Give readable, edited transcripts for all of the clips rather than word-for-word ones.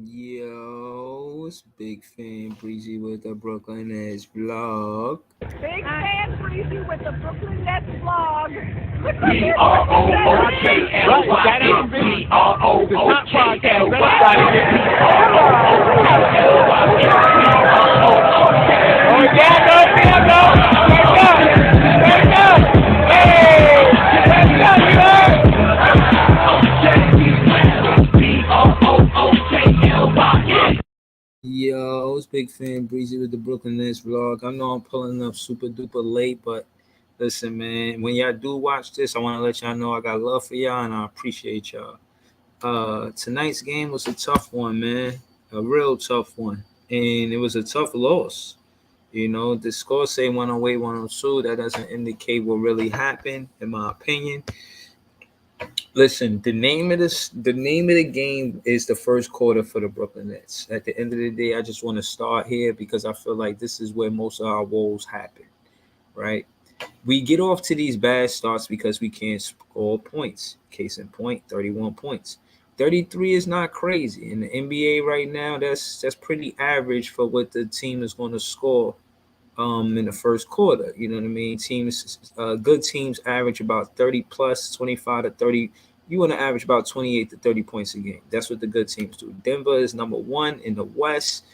Yo, it's Big Fan Breezy with the Brooklyn Nets vlog. Big fan Breezy with the Brooklyn Nets vlog. Look what B you're R O doing. O K L Y N B R O O K L Yo, it's Big Fan Breezy with the Brooklyn Nets vlog. I know I'm pulling up super duper late, but listen, man, when y'all do watch this, I want to let y'all know I got love for y'all and I appreciate y'all. Tonight's game was a tough one, man, a real tough one, and it was a tough loss. You know, the score say 108, 102. That doesn't indicate what really happened, in my opinion. Listen, the name of the game is the first quarter for the Brooklyn Nets. At the end of the day, I just want to start here because I feel like this is where most of our woes happen, right? We get off to these bad starts because we can't score points. Case in point, 31 points. 33 is not crazy. In the NBA right now, that's pretty average for what the team is going to score in the first quarter. You know what I mean? Good teams average about 30 plus, 25 to 30. You want to average about 28 to 30 points a game. That's what the good teams do. Denver is number one in the West.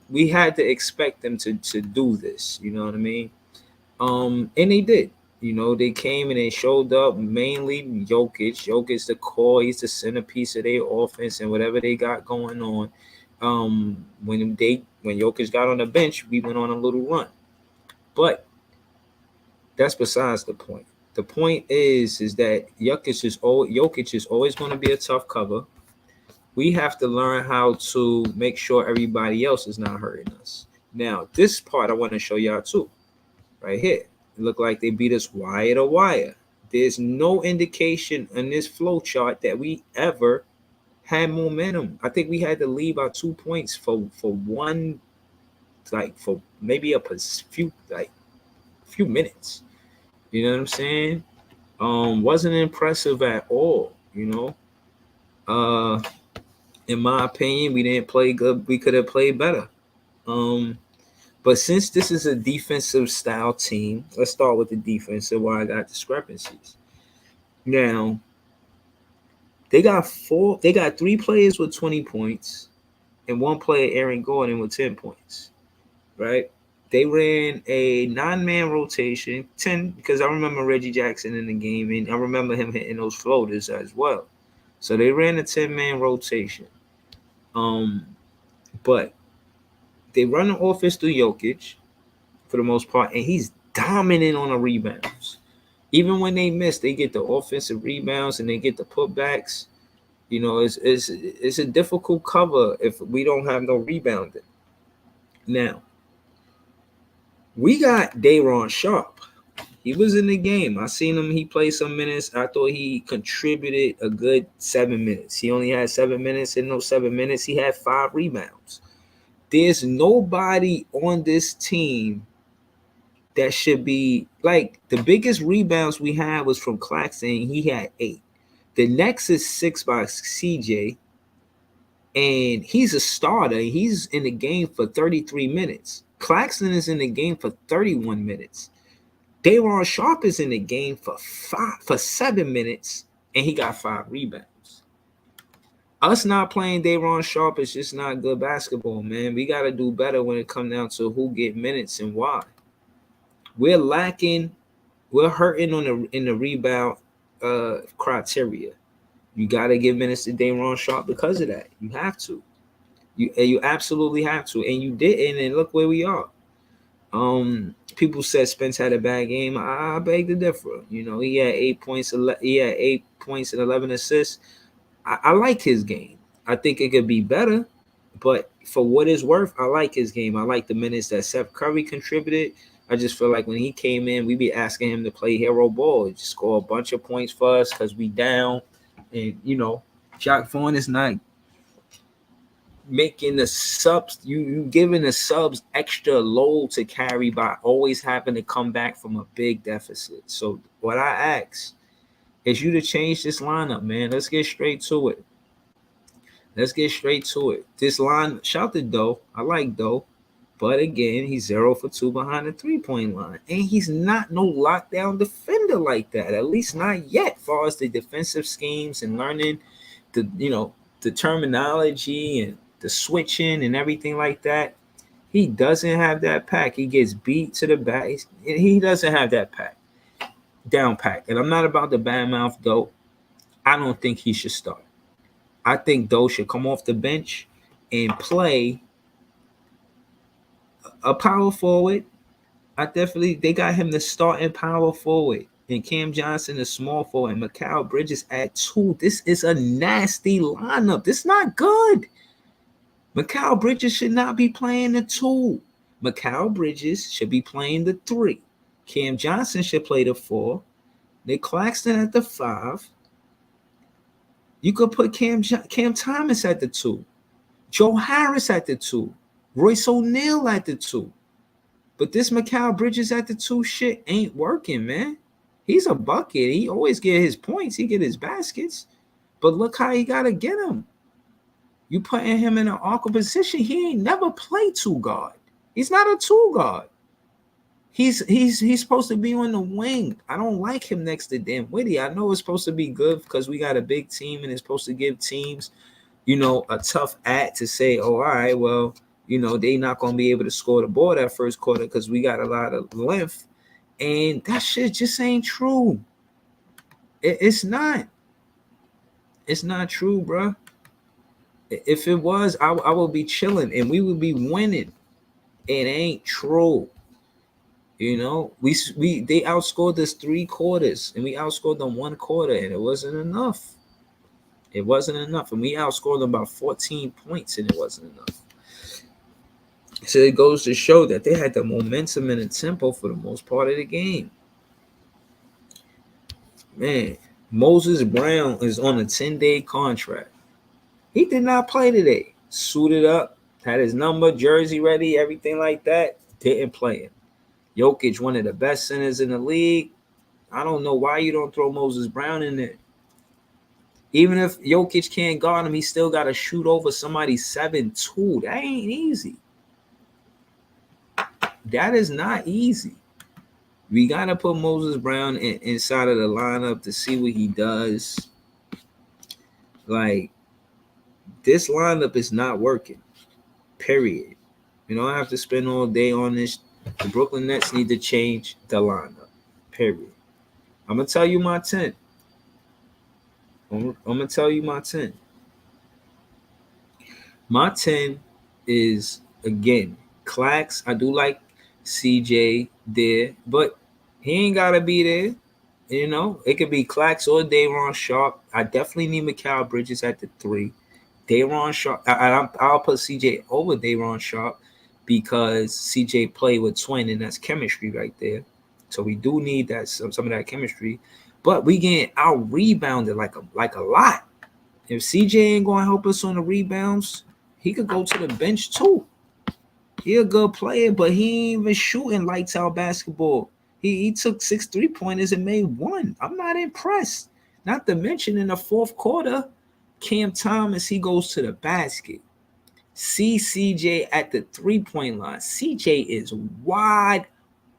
We had to expect them to do this. You know what I mean? And they did. You know, they came and they showed up, mainly Jokic. Jokic, the core, he's the centerpiece of their offense and whatever they got going on. When Jokic got on the bench, we went on a little run. But that's besides the point. The point is that Jokic is always going to be a tough cover. We have to learn how to make sure everybody else is not hurting us. Now, this part I want to show y'all too, right here. It looked like they beat us wire to wire. There's no indication in this flow chart that we ever had momentum. I think we had to leave our 2 points for one, like for maybe few minutes. You know what I'm saying? Wasn't impressive at all. You know, uh, in my opinion, we didn't play good. We could have played better. But since this is a defensive style team, let's start with the defense and why I got discrepancies. Now, they got three players with 20 points and one player, Aaron Gordon, with 10 points. Right? They ran a 9-man rotation, 10, because I remember Reggie Jackson in the game, and I remember him hitting those floaters as well. So they ran a 10-man rotation. But they run the offense through Jokic for the most part, and he's dominant on the rebounds. Even when they miss, they get the offensive rebounds and they get the putbacks. You know, it's a difficult cover if we don't have no rebounding. Now, we got Day'Ron Sharpe. He was in the game. I seen him. He played some minutes. I thought he contributed a good 7 minutes. He only had 7 minutes. In those 7 minutes, he had 5 rebounds. There's nobody on this team that should be like the biggest rebounds we had was from Claxton. He had 8. The next is 6 by CJ, and he's a starter. He's in the game for 33 minutes. Claxton is in the game for 31 minutes. Day'Ron Sharpe is in the game for 7 minutes, and he got 5 rebounds. Us not playing Day'Ron Sharpe is just not good basketball, man. We got to do better when it comes down to who get minutes and why. We're lacking. We're hurting in the rebound criteria. You got to give minutes to Day'Ron Sharpe because of that. You have to. You absolutely have to, and you didn't. And look where we are. People said Spence had a bad game. I beg to differ. You know, he had 8 points. He had 8 points and 11 assists. I like his game. I think it could be better, but for what it's worth, I like his game. I like the minutes that Seth Curry contributed. I just feel like when he came in, we be asking him to play hero ball, just score a bunch of points for us because we down. And, you know, Jacque Vaughn is not making the subs, you giving the subs extra load to carry by always having to come back from a big deficit. So what I ask is you to change this lineup, man. Let's get straight to it. Let's get straight to it. This line, shout to Doe. I like Doe. But again, he's 0 for 2 behind the 3-point line. And he's not no lockdown defender like that. At least not yet, as far as the defensive schemes and learning the, the terminology and the switching and everything like that. He doesn't have that pack. He gets beat to the back. He doesn't have that pack. Down pack. And I'm not about to badmouth Doe. I don't think he should start. I think Doe should come off the bench and play a power forward. They got him the starting power forward. And Cam Johnson, the small forward, and Mikal Bridges at 2. This is a nasty lineup. This is not good. Mikal Bridges should not be playing the 2. Mikal Bridges should be playing the 3. Cam Johnson should play the 4. Nick Claxton at the 5. You could put Cam Thomas at the 2. Joe Harris at the 2. Royce O'Neal at the 2. But this Mikal Bridges at the 2 shit ain't working, man. He's a bucket. He always get his points. He get his baskets. But look how he got to get them. You putting him in an awkward position. He ain't never played 2 guard. He's not a 2 guard. He's supposed to be on the wing. I don't like him next to Dinwiddie. I know it's supposed to be good because we got a big team and it's supposed to give teams, a tough act to say, oh, all right, well, they not going to be able to score the ball that first quarter because we got a lot of length. And that shit just ain't true. It's not. It's not true, bro. If it was, I would be chilling and we would be winning. It ain't true. They outscored us 3 quarters and we outscored them 1 quarter and it wasn't enough. It wasn't enough. And we outscored them about 14 points and it wasn't enough. So it goes to show that they had the momentum and the tempo for the most part of the game. Man, Moses Brown is on a 10-day contract. He did not play today. Suited up, had his number, jersey ready, everything like that. Didn't play him. Jokic, one of the best centers in the league. I don't know why you don't throw Moses Brown in there. Even if Jokic can't guard him, he still got to shoot over somebody 7'2". That ain't easy. That is not easy. We got to put Moses Brown inside of the lineup to see what he does. Like, this lineup is not working, period. I have to spend all day on this. The Brooklyn Nets need to change the lineup, period. I'm going to tell you my 10. I'm going to tell you my 10. My 10 is, again, Clax. I do like CJ there, but he ain't got to be there. It could be Clax or Day'Ron Sharpe. I definitely need Mikal Bridges at the 3. Day'Ron Sharpe. I'll put CJ over Day'Ron Sharpe because CJ played with Twin, and that's chemistry right there. So we do need that some of that chemistry. But we getting out rebounded like a lot. If CJ ain't going to help us on the rebounds, he could go to the bench too. He a good player, but he ain't even shooting lights out basketball. He took 6 3-pointers and made 1. I'm not impressed. Not to mention in the fourth quarter, Cam Thomas, he goes to the basket. See CJ at the 3-point line. CJ is wide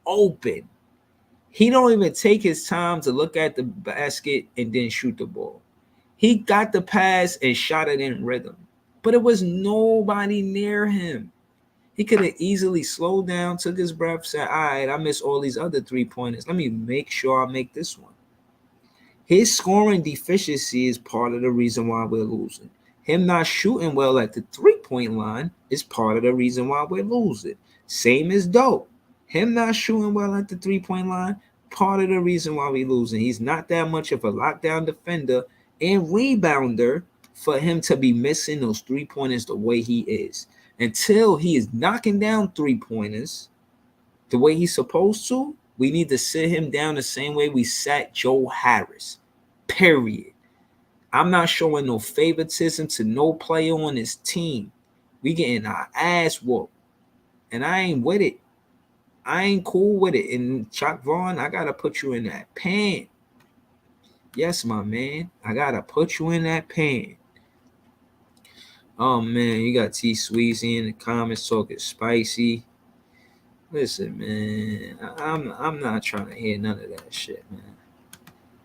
open. He don't even take his time to look at the basket and then shoot the ball. He got the pass and shot it in rhythm, but it was nobody near him. He could have easily slowed down, took his breath, said, all right, I missed all these other 3-pointers. Let me make sure I make this one. His scoring deficiency is part of the reason why we're losing. Him not shooting well at the 3-point line is part of the reason why we're losing. Same as Doe. Him not shooting well at the 3-point line, part of the reason why we're losing. He's not that much of a lockdown defender and rebounder for him to be missing those 3-pointers the way he is. Until he is knocking down 3-pointers the way he's supposed to, we need to sit him down the same way we sat Joe Harris, period. I'm not showing no favoritism to no player on this team. We getting our ass whooped, and I ain't with it. I ain't cool with it. And Chuck Vaughn, I got to put you in that pan. Yes, my man. I got to put you in that pan. Oh man, you got T Sweezy in the comments talking spicy. Listen, man, I'm not trying to hear none of that shit, man.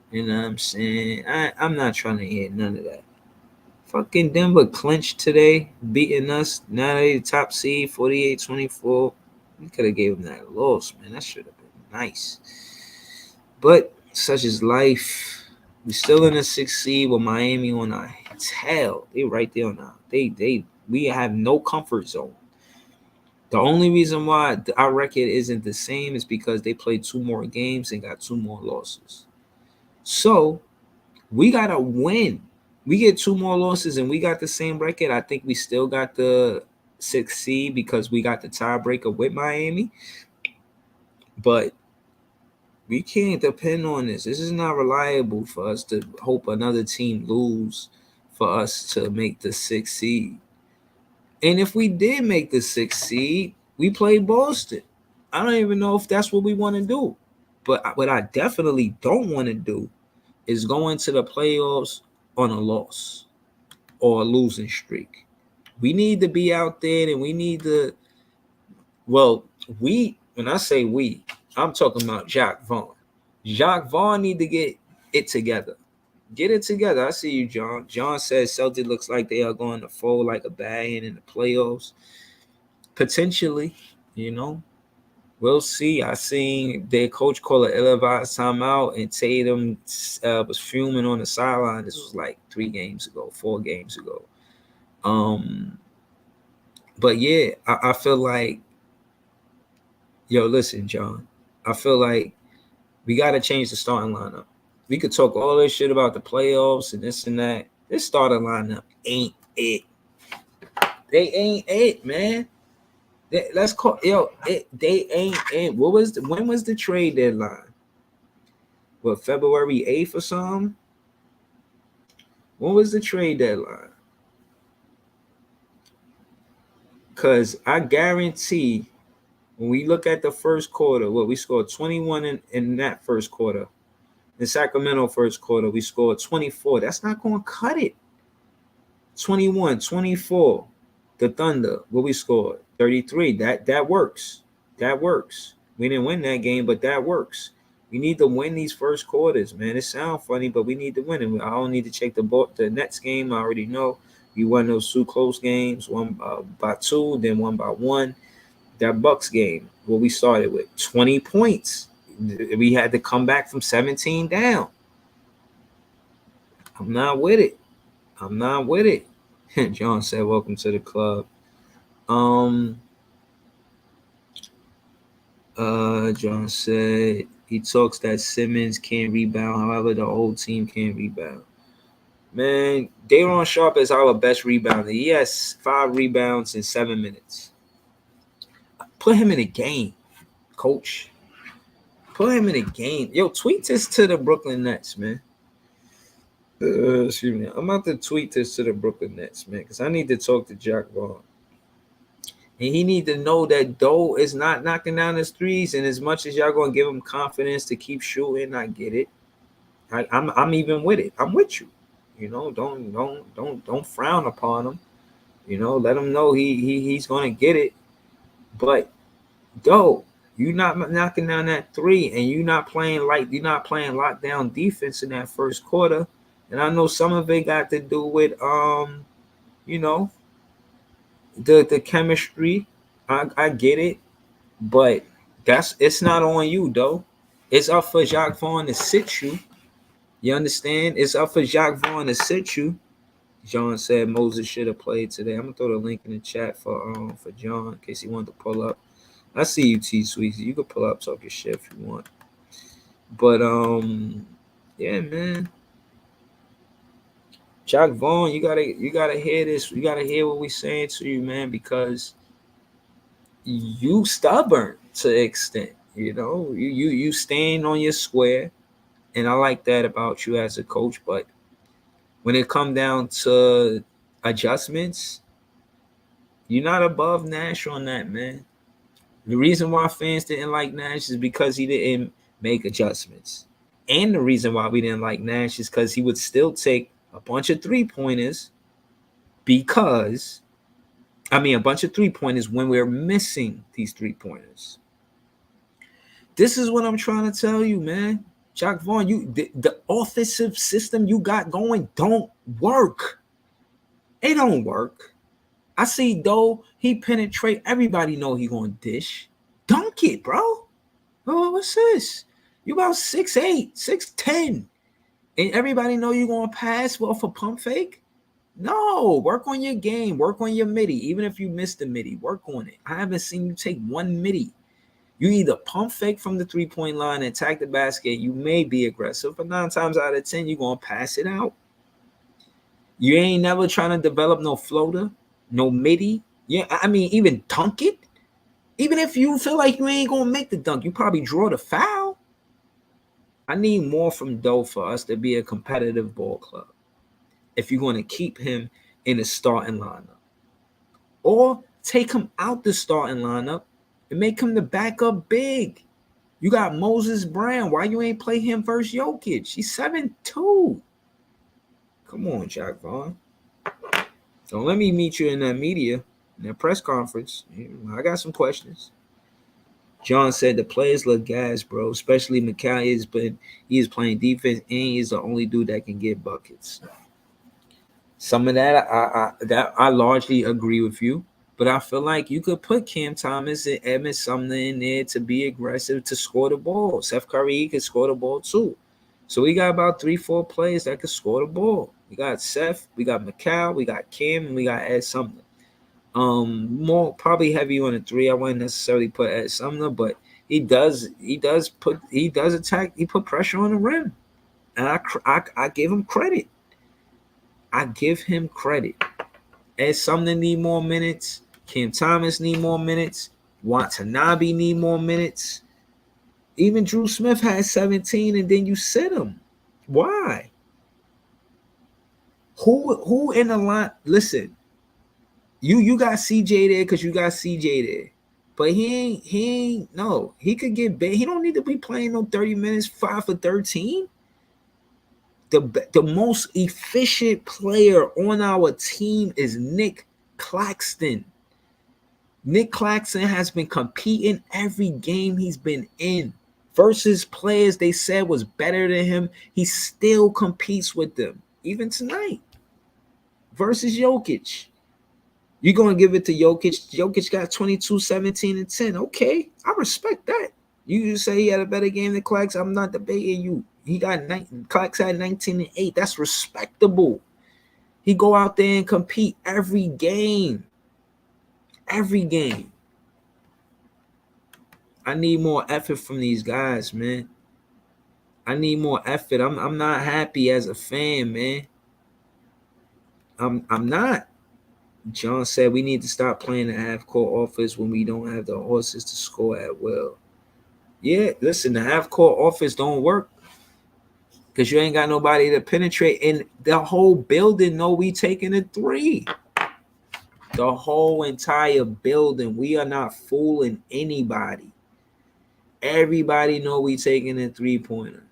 You know what I'm saying? I'm not trying to hear none of that. Fucking Denver clinched today, beating us. Now they the top seed, 48-24. We could have gave them that loss, man. That should have been nice. But such is life. We still in the sixth seed with Miami on our tail. They right there on our. We have no comfort zone. The only reason why our record isn't the same is because they played 2 more games and got 2 more losses. So we gotta win. We get 2 more losses and we got the same record. I think we still got the 6th seed because we got the tiebreaker with Miami. But we can't depend on this. This is not reliable for us to hope another team lose for us to make the 6th seed. And if we did make the 6th seed, we play Boston. I don't even know if that's what we want to do. But what I definitely don't want to do is go into the playoffs on a loss or a losing streak. We need to be out there and we need to, well, when I say we, I'm talking about Jacques Vaughn. Jacques Vaughn need to get it together. Get it together. I see you, John. John says Celtics looks like they are going to fold like a bag in the playoffs. Potentially, you know. We'll see. I seen their coach call an ill-advised timeout, and Tatum was fuming on the sideline. This was like 4 games ago. But yeah, I feel like, listen, John. I feel like we got to change the starting lineup. We could talk all this shit about the playoffs and this and that. This starting lineup ain't it. They ain't it, man. Let's call they ain't it. When was the trade deadline? What, February 8th or something? When was the trade deadline? Because I guarantee when we look at the first quarter, we scored 21 in that first quarter. In Sacramento first quarter, we scored 24. That's not going to cut it. 21, 24. The Thunder, what we scored? 33. That works. That works. We didn't win that game, but that works. We need to win these first quarters, man. It sounds funny, but we need to win. And I don't need to check the Nets game. I already know. We won those 2 close games, one by 2, then 1 by 1. That Bucks game, what we started with, 20 points. We had to come back from 17 down. I'm not with it. John said, welcome to the club. John said he talks that Simmons can't rebound. However, the whole team can't rebound. Man, Day'Ron Sharpe is our best rebounder. He has 5 rebounds in 7 minutes. Put him in a game, coach. Put him in a game. Yo, tweet this to the Brooklyn Nets, man. Excuse me. I'm about to tweet this to the Brooklyn Nets, man, because I need to talk to Jacques Vaughn. And he need to know that Doe is not knocking down his threes. And as much as y'all gonna give him confidence to keep shooting, I get it. I'm even with it. I'm with you. You know, don't frown upon him. You know, let him know he's gonna get it. But Doe, you're not knocking down that 3, and you're not playing lockdown defense in that first quarter. And I know some of it got to do with the chemistry. I get it, but it's not on you, though. It's up for Jacques Vaughn to sit you. You understand? It's up for Jacques Vaughn to sit you. John said Moses should have played today. I'm gonna throw the link in the chat for John in case he wanted to pull up. I see you, T Sweezy. You can pull up, talk your shit if you want. But yeah, man. Jacques Vaughn, you gotta hear this. You gotta hear what we saying to you, man, because you stubborn to an extent. You know, you stand on your square, and I like that about you as a coach. But when it come down to adjustments, you're not above Nash on that, man. The reason why fans didn't like Nash is because he didn't make adjustments. And the reason why we didn't like Nash is because he would still take a bunch of 3-pointers because a bunch of 3-pointers when we're missing these 3-pointers. This is what I'm trying to tell you, man. Jacque Vaughn, the offensive system you got going don't work. It don't work. I see though he penetrate. Everybody know he gonna dish. Dunk it, bro. Oh, what's this? You about 6'8", 6'10", and everybody know you gonna pass off a pump fake. No, work on your game. Work on your midi. Even if you miss the midi, work on it. I haven't seen you take one midi. You either pump fake from the 3-point line and attack the basket. You may be aggressive, but 9 times out of 10, you're going to pass it out. You ain't never trying to develop no floater, no midi. Yeah, even dunk it. Even if you feel like you ain't going to make the dunk, you probably draw the foul. I need more from Doe for us to be a competitive ball club if you're going to keep him in the starting lineup. Or take him out the starting lineup and make him the backup big. You got Moses Brown. Why you ain't play him versus Jokic? He's 7'2". Come on, Jacque Vaughn. Don't let me meet you in that media, in that press conference. I got some questions. John said the players look gas, bro. Especially McCallius, but he is playing defense and he's the only dude that can get buckets. Some of that I largely agree with you. But I feel like you could put Cam Thomas and Edmond Sumner in there to be aggressive to score the ball. Seth Curry could score the ball too. So we got about 3-4 players that could score the ball. We got Seth, we got McCall, we got Cam, and we got Ed Sumner. More probably heavy on the 3. I wouldn't necessarily put Ed Sumner, but he does attack. He put pressure on the rim, and I give him credit. I give him credit. Ed Sumner need more minutes. Cam Thomas need more minutes. Watanabe need more minutes. Even Drew Smith had 17, and then you sit him. Why? Who in the line? Listen, you got CJ there because you got CJ there, but he ain't. No, he could get big. He don't need to be playing no 30 minutes, 5 for 13. The most efficient player on our team is Nick Claxton. Nick Claxton has been competing every game he's been in versus players they said was better than him. He still competes with them, even tonight, versus Jokic. You're going to give it to Jokic. Jokic got 22, 17, and 10. Okay, I respect that. You say he had a better game than Clax. I'm not debating you. He got Clax had 19 and 8. That's respectable. He go out there and compete every game. Every game. I need more effort from these guys, man. I need more effort. I'm not happy as a fan, man. I'm not. John said we need to stop playing the half-court offense when we don't have the horses to score at will. Yeah, listen, the half-court offense don't work because you ain't got nobody to penetrate. And the whole building know we taking a 3. The whole entire building. We are not fooling anybody. Everybody know we taking a 3-pointer.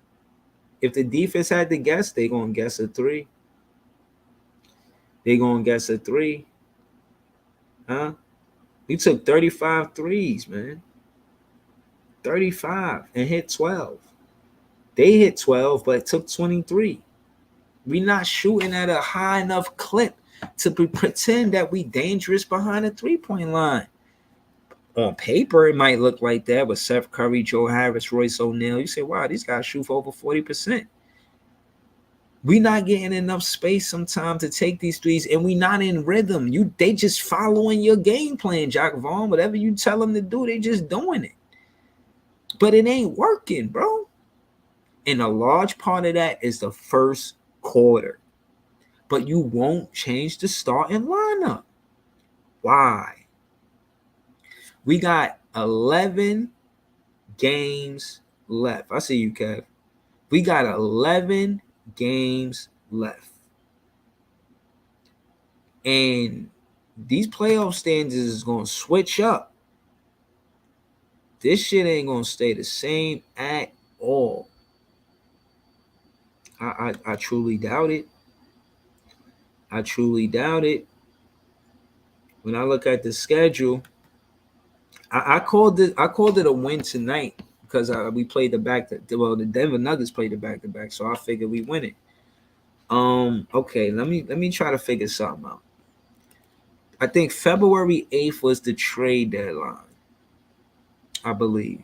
If the defense had to guess, they going to guess a 3. They going to guess a 3. Huh? We took 35 threes, man. 35 and hit 12. They hit 12, but took 23. We're not shooting at a high enough clip to pretend that we dangerous behind the 3-point line. On paper, it might look like that with Seth Curry, Joe Harris, Royce O'Neal. You say, wow, these guys shoot for over 40%. We're not getting enough space sometimes to take these threes, and we're not in rhythm. They just following your game plan, Jacque Vaughn. Whatever you tell them to do, they just doing it. But it ain't working, bro. And a large part of that is the first quarter. But you won't change the starting lineup. Why? We got 11 games left. I see you, Kev. We got 11 games left. And these playoff standings is going to switch up. This shit ain't going to stay the same at all. I truly doubt it. I truly doubt it. when I look at the schedule, I called it. I called it a win tonight because we played the back. Well, the Denver Nuggets played the back to back, so I figured we win it. Okay, let me try to figure something out. I think February 8th was the trade deadline, I believe.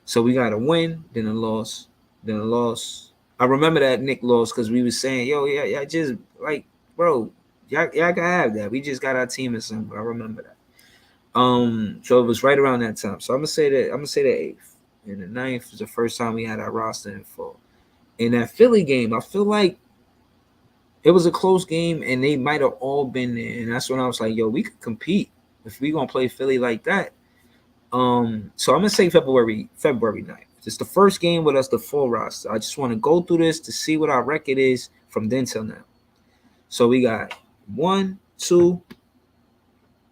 So we got a win, then a loss, then a loss. I remember that Nick lost because we was saying, yo, yeah, just like, bro, y'all gotta have that. We just got our team assembled. I remember that. So it was right around that time. So I'm gonna say the 8th. And the 9th was the first time we had our roster in full. In that Philly game, I feel like it was a close game and they might have all been there. And that's when I was like, yo, we could compete if we gonna play Philly like that. So I'm gonna say February 9th. It's the first game with us, the full roster. I just want to go through this to see what our record is from then till now. So we got 1, 2,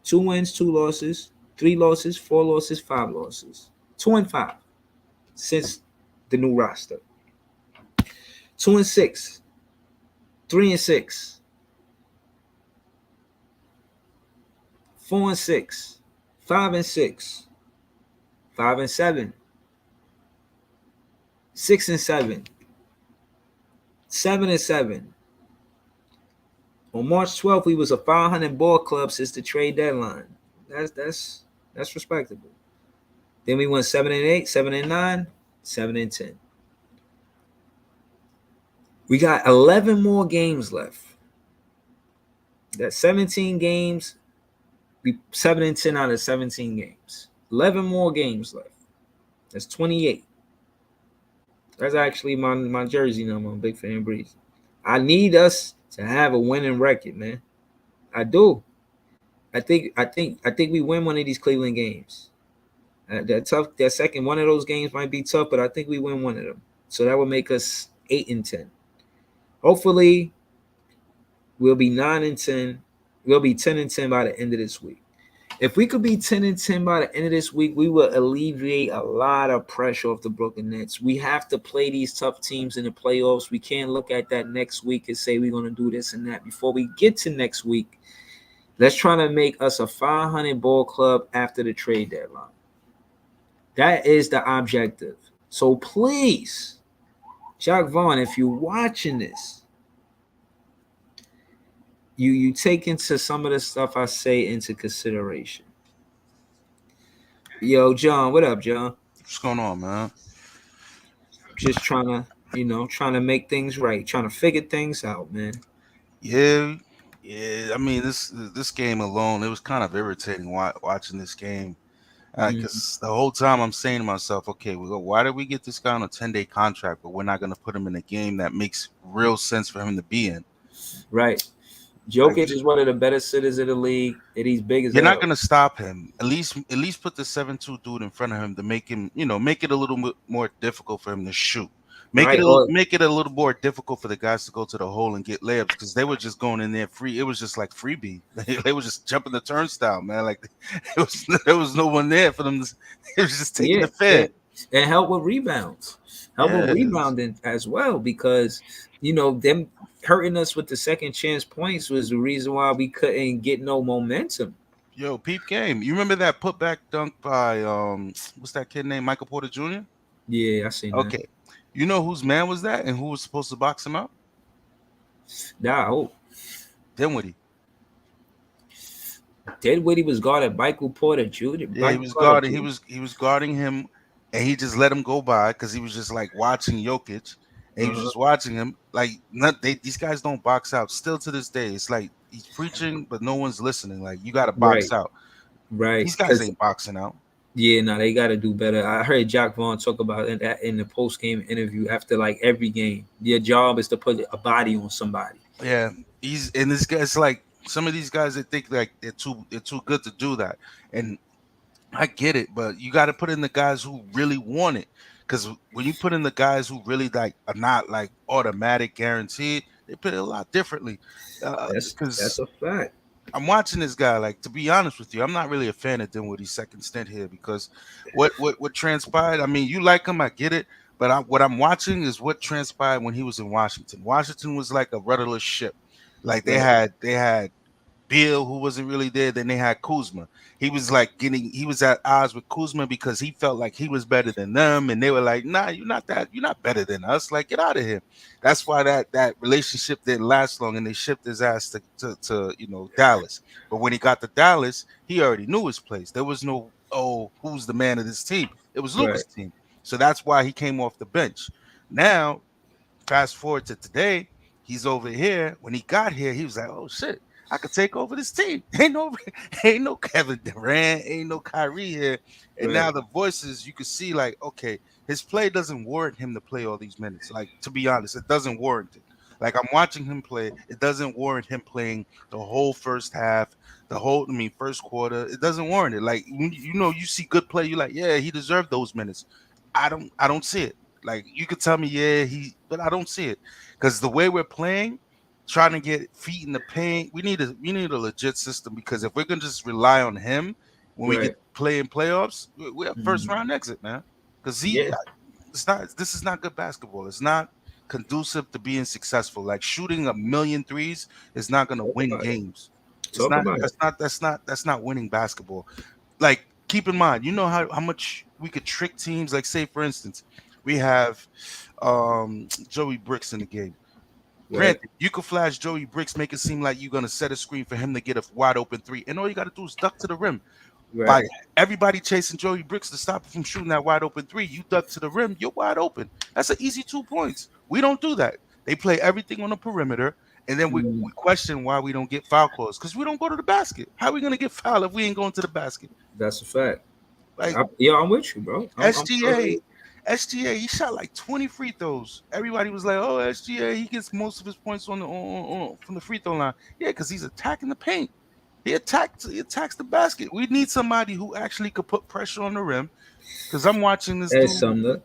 2 wins, 2 losses, 3 losses, 4 losses, 5 losses, 2-5 since the new roster. 2-6, 3-6, 4-6, 5-6, 5-7, 6-7, 7-7. On March 12th, we was a 500 ball club since the trade deadline. That's respectable. Then we went 7-8, 7-9, 7-10. We got 11 more games left. That's 17 games. We 7-10 out of 17 games. 11 more games left. That's 28. That's actually my jersey number. I'm a big fan, Breeze. I need us to have a winning record, man. I do. I think we win one of these Cleveland games. That second one of those games might be tough, but I think we win one of them. So that would make us 8-10. Hopefully, we'll be 9-10. We'll be 10-10 by the end of this week. If we could be 10-10 by the end of this week, we will alleviate a lot of pressure off the Brooklyn Nets. We have to play these tough teams in the playoffs. We can't look at that next week and say we're going to do this and that. Before we get to next week, let's try to make us a 500 ball club after the trade deadline. That is the objective. So please, Jacque Vaughn, if you're watching this, you take into some of the stuff I say into consideration. Yo, John, what up, John? What's going on, man? Just trying to make things right, trying to figure things out, man. Yeah. I mean, this game alone, it was kind of irritating watching this game because the whole time I'm saying to myself, okay, why did we get this guy on a 10-day contract, but we're not going to put him in a game that makes real sense for him to be in? Right. Jokic is one of the better sitters of the league, and he's big as You're hell. not gonna stop him. At least put the 7-2 dude in front of him to make him, make it a little bit more difficult for him to shoot. Make it a little more difficult for the guys to go to the hole and get layups because they were just going in there free. It was just like freebie. They were just jumping the turnstile, man. Like there was no one there for them. It was just taking the fit and help with rebounds, with rebounding as well because them hurting us with the second chance points was the reason why we couldn't get no momentum. Yo, peep game. You remember that putback dunk by what's that kid named Michael Porter Jr.? Yeah, I seen that. Okay. You know whose man was that and who was supposed to box him out? Dinwiddie. Dinwiddie was guarding Michael Porter Jr. Yeah, he was guarding. He was guarding him, and he just let him go by because he was just like watching Jokic. And he was just watching him. Like these guys don't box out. Still to this day, it's like he's preaching, but no one's listening. Like you got to box out. Right. These guys ain't boxing out. Yeah, no, they got to do better. I heard Jacque Vaughn talk about that in the post-game interview after like every game. Your job is to put a body on somebody. Yeah, this guy's like some of these guys that think like they're too good to do that. And I get it, but you got to put in the guys who really want it. Because when you put in the guys who really like are not like automatic guaranteed, they put it a lot differently. That's a fact. I'm watching this guy. Like, to be honest with you, I'm not really a fan of Dinwiddie's second stint here because what transpired. I mean, you like him, I get it, but what I'm watching is what transpired when he was in Washington. Washington was like a rudderless ship. Like they had Beal, who wasn't really there. Then they had Kuzma. He was at odds with Kuzma because he felt like he was better than them, and they were like, "Nah, you're not better than us. Like, get out of here." That's why that relationship didn't last long, and they shipped his ass to Dallas. But when he got to Dallas, he already knew his place. There was no, oh, who's the man of this team? It was Luka's team. So that's why he came off the bench. Now, fast forward to today, he's over here. When he got here, he was like, "Oh shit, I could take over this team." Ain't no Kevin Durant, ain't no Kyrie here. And now the voices, you can see like, okay, his play doesn't warrant him to play all these minutes. Like, to be honest, it doesn't warrant it. Like, I'm watching him play. It doesn't warrant him playing the whole first half, first quarter. It doesn't warrant it. Like, you see good play, you're like, yeah, he deserved those minutes. I don't see it. Like, you could tell me, yeah, but I don't see it. Because the way we're playing, trying to get feet in the paint, we need a legit system, because if we're gonna just rely on him when we get play in playoffs, we have first round exit, man. Because this is not good basketball. It's not conducive to being successful. Like, shooting a million threes is not gonna win games. That's not winning basketball. Like, keep in mind, you know how much we could trick teams. Like, say for instance, we have Joey Bricks in the game. Granted, you could flash Joey Bricks, make it seem like you're gonna set a screen for him to get a wide open three, and all you gotta do is duck to the rim. By everybody chasing Joey Bricks to stop him from shooting that wide open three, you duck to the rim, you're wide open. That's an easy 2 points. We don't do that. They play everything on the perimeter, and then we question why we don't get foul calls, because we don't go to the basket. How are we gonna get fouled if we ain't going to the basket? That's a fact. Like, I'm with you, bro. SGA, he shot like 20 free throws. Everybody was like, "Oh, SGA, he gets most of his points from the free throw line." Yeah, because he's attacking the paint. He attacks the basket. We need somebody who actually could put pressure on the rim. Because I'm watching this dude.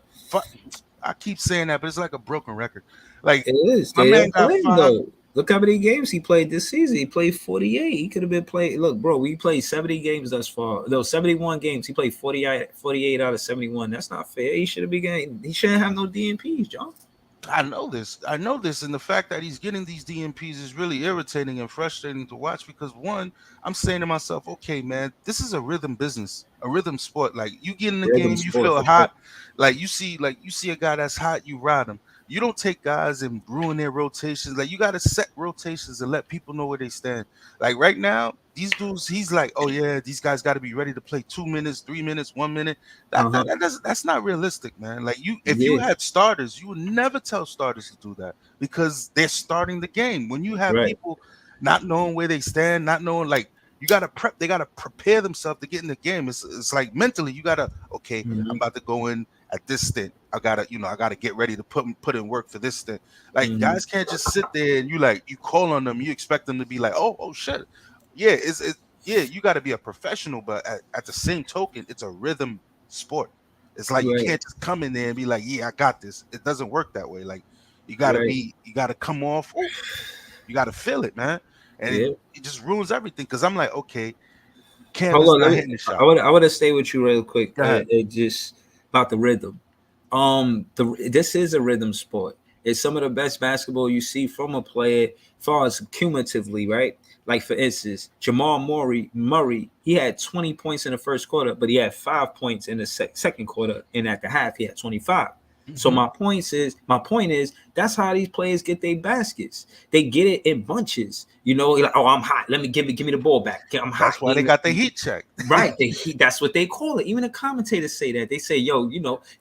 I keep saying that, but it's like a broken record. Like, it is. My man got 5. Look how many games he played this season. He played 48. He could have been playing. Look, bro, we played 70 games thus far. No, 71 games. He played 48 out of 71. That's not fair. He shouldn't be getting. He shouldn't have no DNPs, John. I know this, and the fact that he's getting these DNPs is really irritating and frustrating to watch, because one, I'm saying to myself, okay, man, this is a rhythm business, a rhythm sport. Like, you get in the game, you feel hot. Like, you see a guy that's hot, you ride him. You don't take guys and ruin their rotations. Like, you got to set rotations and let people know where they stand. Like, right now, these dudes, he's like, oh yeah, these guys got to be ready to play 2 minutes, 3 minutes, 1 minute. That's not realistic, man. Like, if you had starters, you would never tell starters to do that, because they're starting the game. When you have people not knowing where they stand, not knowing, like, you gotta prep. They gotta prepare themselves to get in the game. It's like mentally, you gotta, okay, I'm about to go in at this stint. I gotta get ready to put in work for this stint. Like, guys can't just sit there and you call on them. You expect them to be like, oh shit, yeah, you got to be a professional. But at the same token, it's a rhythm sport. It's like you can't just come in there and be like, yeah, I got this. It doesn't work that way. Like, you gotta come off. You gotta feel it, man. And it just ruins everything, because I'm like, okay, Cam is not hitting the shot. I want to stay with you real quick. Just about the rhythm. This is a rhythm sport. It's some of the best basketball you see from a player, as far as cumulatively, right? Like, for instance, Jamal Murray, he had 20 points in the first quarter, but he had 5 points in the second quarter, and at the half, he had 25. So my point is that's how these players get their baskets. They get it in bunches. Like, oh, I'm hot. Let me give me the ball back. I'm hot. That's why they got the heat check. Right. That's what they call it. Even the commentators say that. They say, yo,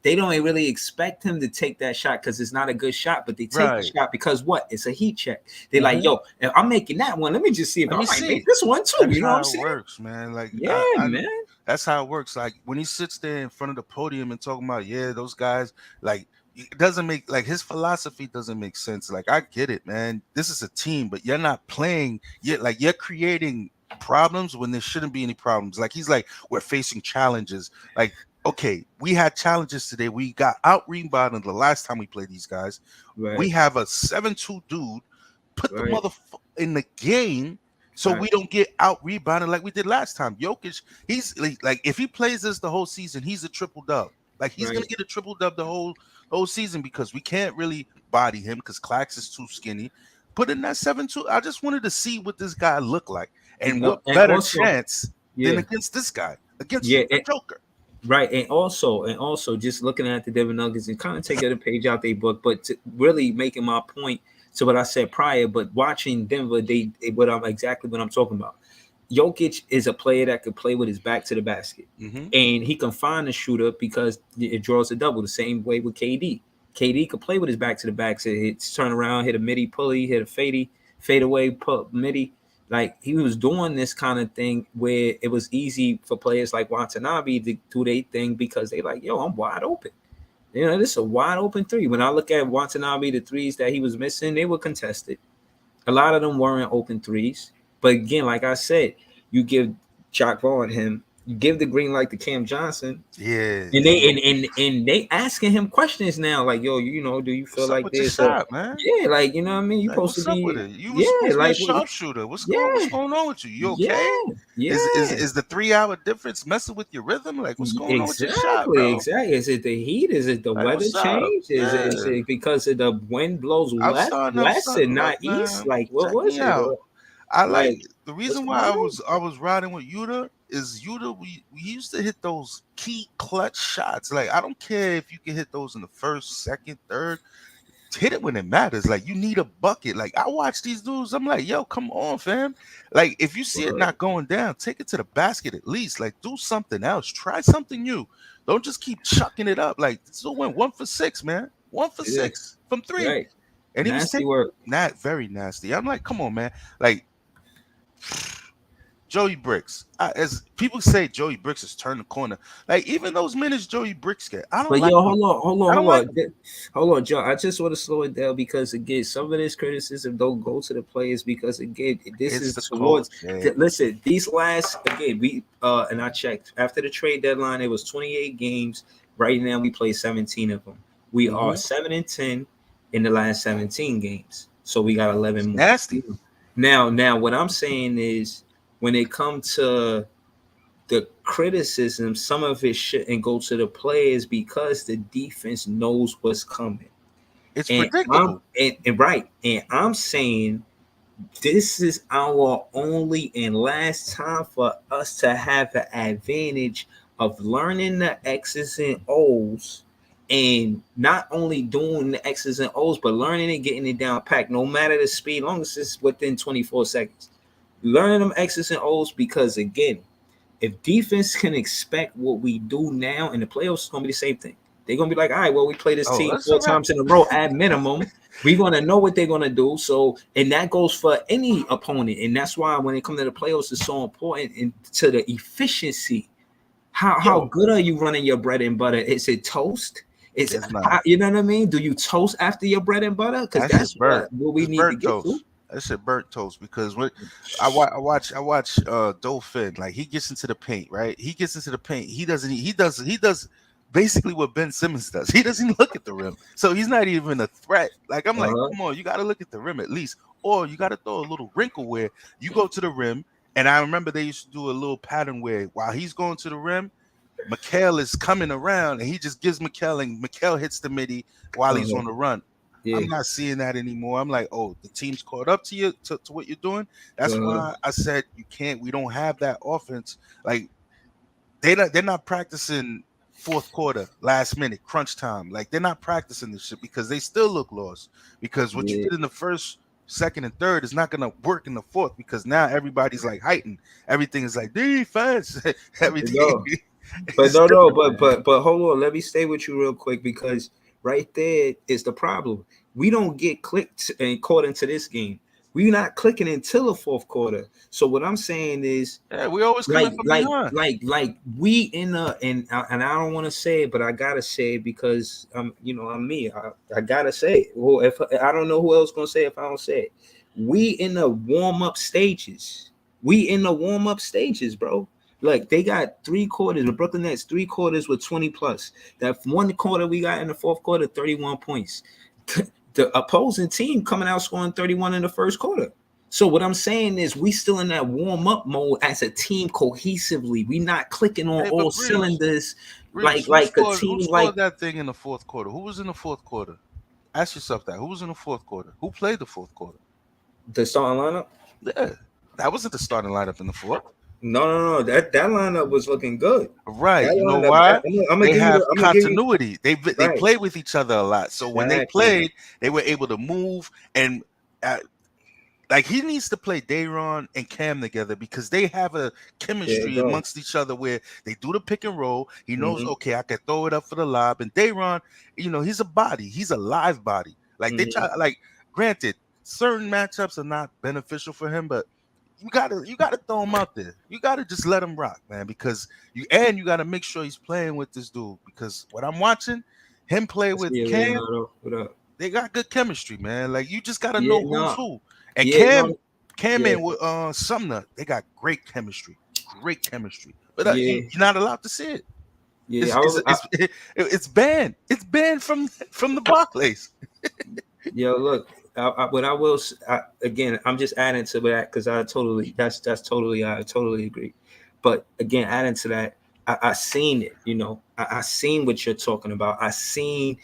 they don't really expect him to take that shot because it's not a good shot, but they take the shot because what? It's a heat check. They're like, yo, if I'm making that one, let me just see if I might make this one too. That's you know what I'm saying? Works, man. Like, man. That's how it works. Like, when he sits there in front of the podium and talking about, those guys, like, it doesn't make, like, his philosophy doesn't make sense. Like, I get it, man. This is a team, but you're not playing yet. Like, you're creating problems when there shouldn't be any problems. Like, he's like, we're facing challenges. Like, okay, we had challenges today. We got out rebounded the last time we played these guys. We have a 7-2 dude put the motherfucker in the game. So we don't get out rebounded like we did last time. Jokic, he's like if he plays this the whole season, he's a triple dub. Like, he's gonna get a triple dub the whole season, because we can't really body him because Clax is too skinny. Put in that 7-2. I just wanted to see what this guy looked like. And No, what and better also, chance than yeah, against this guy, against yeah, the Joker? right. And also, just looking at the Denver Nuggets and kind of taking a page out their book, but really making my point to what I said prior. But watching Denver, they what I'm exactly what I'm talking about. Jokic is a player that could play with his back to the basket, and he can find a shooter because it draws a double. The same way with KD. KD could play with his back to the basket, turn around, hit a midi pulley, hit a fade away, pull midi. Like he was doing this kind of thing where it was easy for players like Watanabe to do their thing because they like, yo, I'm wide open. You know, this is a wide open three. When I look at Watanabe, the threes that he was missing, they were contested. A lot of them weren't open threes. But again, like I said, you give Jock Vaughn him, you give the green light to Cam Johnson. Yeah. And they asking him questions now, like, yo, you know, do you feel like this shot, man? Yeah, like, you know what I mean? You like, supposed to be with it? You was supposed to be a sharpshooter. What's going on with you? You okay? Yeah. Is the 3-hour difference messing with your rhythm? Like, what's going on with your shot, bro? Exactly. Is it the heat? Is it the weather change? Is it because of the wind blows west and not east? Like, what was it? I like the reason why I was riding with Yuta is we used to hit those key clutch shots. Like, I don't care if you can hit those in the first, second, third. Hit it when it matters. Like, you need a bucket. Like, I watch these dudes. I'm like, yo, come on, fam. Like, if you see it not going down, take it to the basket at least. Like, do something else. Try something new. Don't just keep chucking it up. Like, still went 1 for 6, man. 1 for 6 from 3. Right. And nasty he was work. Not very nasty. I'm like, come on, man. Like, Joey Bricks. As people say, Joey Bricks has turned the corner. Like, even those minutes Joey Bricks get, I don't. But like yo, hold on, Joe. I just want to slow it down because again, some of this criticism don't go to the players because again, this is towards. Listen, these last again, we and I checked after the trade deadline. It was 28 games. Right now, we play 17 of them. We are 7-10 in the last 17 games, so we got 11 more. Nasty. Now, what I'm saying is, when it comes to the criticism, some of it shouldn't go to the players because the defense knows what's coming. It's predictable. And I'm saying this is our only and last time for us to have an advantage of learning the X's and O's, and not only doing the X's and O's, but learning and getting it down packed, no matter the speed, long as it's within 24 seconds. Learning them X's and O's, because again, if defense can expect what we do now in the playoffs, it's going to be the same thing. They're going to be like, all right, well, we play this team 4 times in a row at minimum. We're going to know what they're going to do. So, and that goes for any opponent. And that's why when it comes to the playoffs, it's so important to the efficiency. How good are you running your bread and butter? Is it toast? It's you know what I mean? Do you toast after your bread and butter? Because that's what we need to get to. I said burnt toast, because when I watch Dolphin, like, he gets into the paint, right? He gets into the paint. He does basically what Ben Simmons does. He doesn't look at the rim, so he's not even a threat. Like, I'm like, come on, you got to look at the rim at least, or you got to throw a little wrinkle where you go to the rim. And I remember they used to do a little pattern where while he's going to the rim, Mikal is coming around and he just gives Mikal, and Mikal hits the midi while he's on the run. Yeah. I'm not seeing that anymore. I'm like, oh, the team's caught up to you, to what you're doing. That's why I said we don't have that offense. Like, they're not practicing fourth quarter, last minute, crunch time. Like, they're not practicing this shit because they still look lost. Because what you did in the first, second, and third is not gonna work in the fourth, because now everybody's like heightened. Everything is like defense. Everything. But hold on. Let me stay with you real quick, because right there is the problem. We don't get clicked and caught into this game. We're not clicking until the fourth quarter. So what I'm saying is, we always come like we in a and I don't want to say it, but I gotta say it because I'm me. I gotta say it. Well, if I don't know who else gonna say it if I don't say it. We in the warm-up stages. Bro. Like, they got 3 quarters. The Brooklyn Nets 3 quarters with 20 plus. That 1 quarter we got in the fourth quarter, 31 points. The opposing team coming out scoring 31 in the first quarter. So what I'm saying is, we still in that warm-up mode as a team cohesively. We not clicking on all cylinders like a team. Who scored that thing in the fourth quarter? Who was in the fourth quarter? Ask yourself that. Who was in the fourth quarter? Who played the fourth quarter? The starting lineup? Yeah. That wasn't the starting lineup in the fourth. No. That lineup was looking good. Right. That You know lineup, why? I'm gonna They give you. have I'm gonna give you. continuity. They Right. play with each other a lot. So when they Exactly. played, they were able to move and. Like he needs to play Dayron and Cam together because they have a chemistry amongst each other where they do the pick and roll. He knows, okay, I can throw it up for the lob. And Dayron, he's a body. He's a live body. Like they try, like, granted, certain matchups are not beneficial for him, but you gotta throw him out there. You gotta just let him rock, man, because you gotta make sure he's playing with this dude. Because what I'm watching him play with Cam, they got good chemistry, man. Like you just gotta know who's who. And Cam and with Sumner, they got great chemistry. Great chemistry. But you're not allowed to see it. Yeah, it's banned. It's banned from the Barclays. Yo, look, what I will again, I'm just adding to that because I totally agree. But again, adding to that, I seen it. I seen what you're talking about. I seen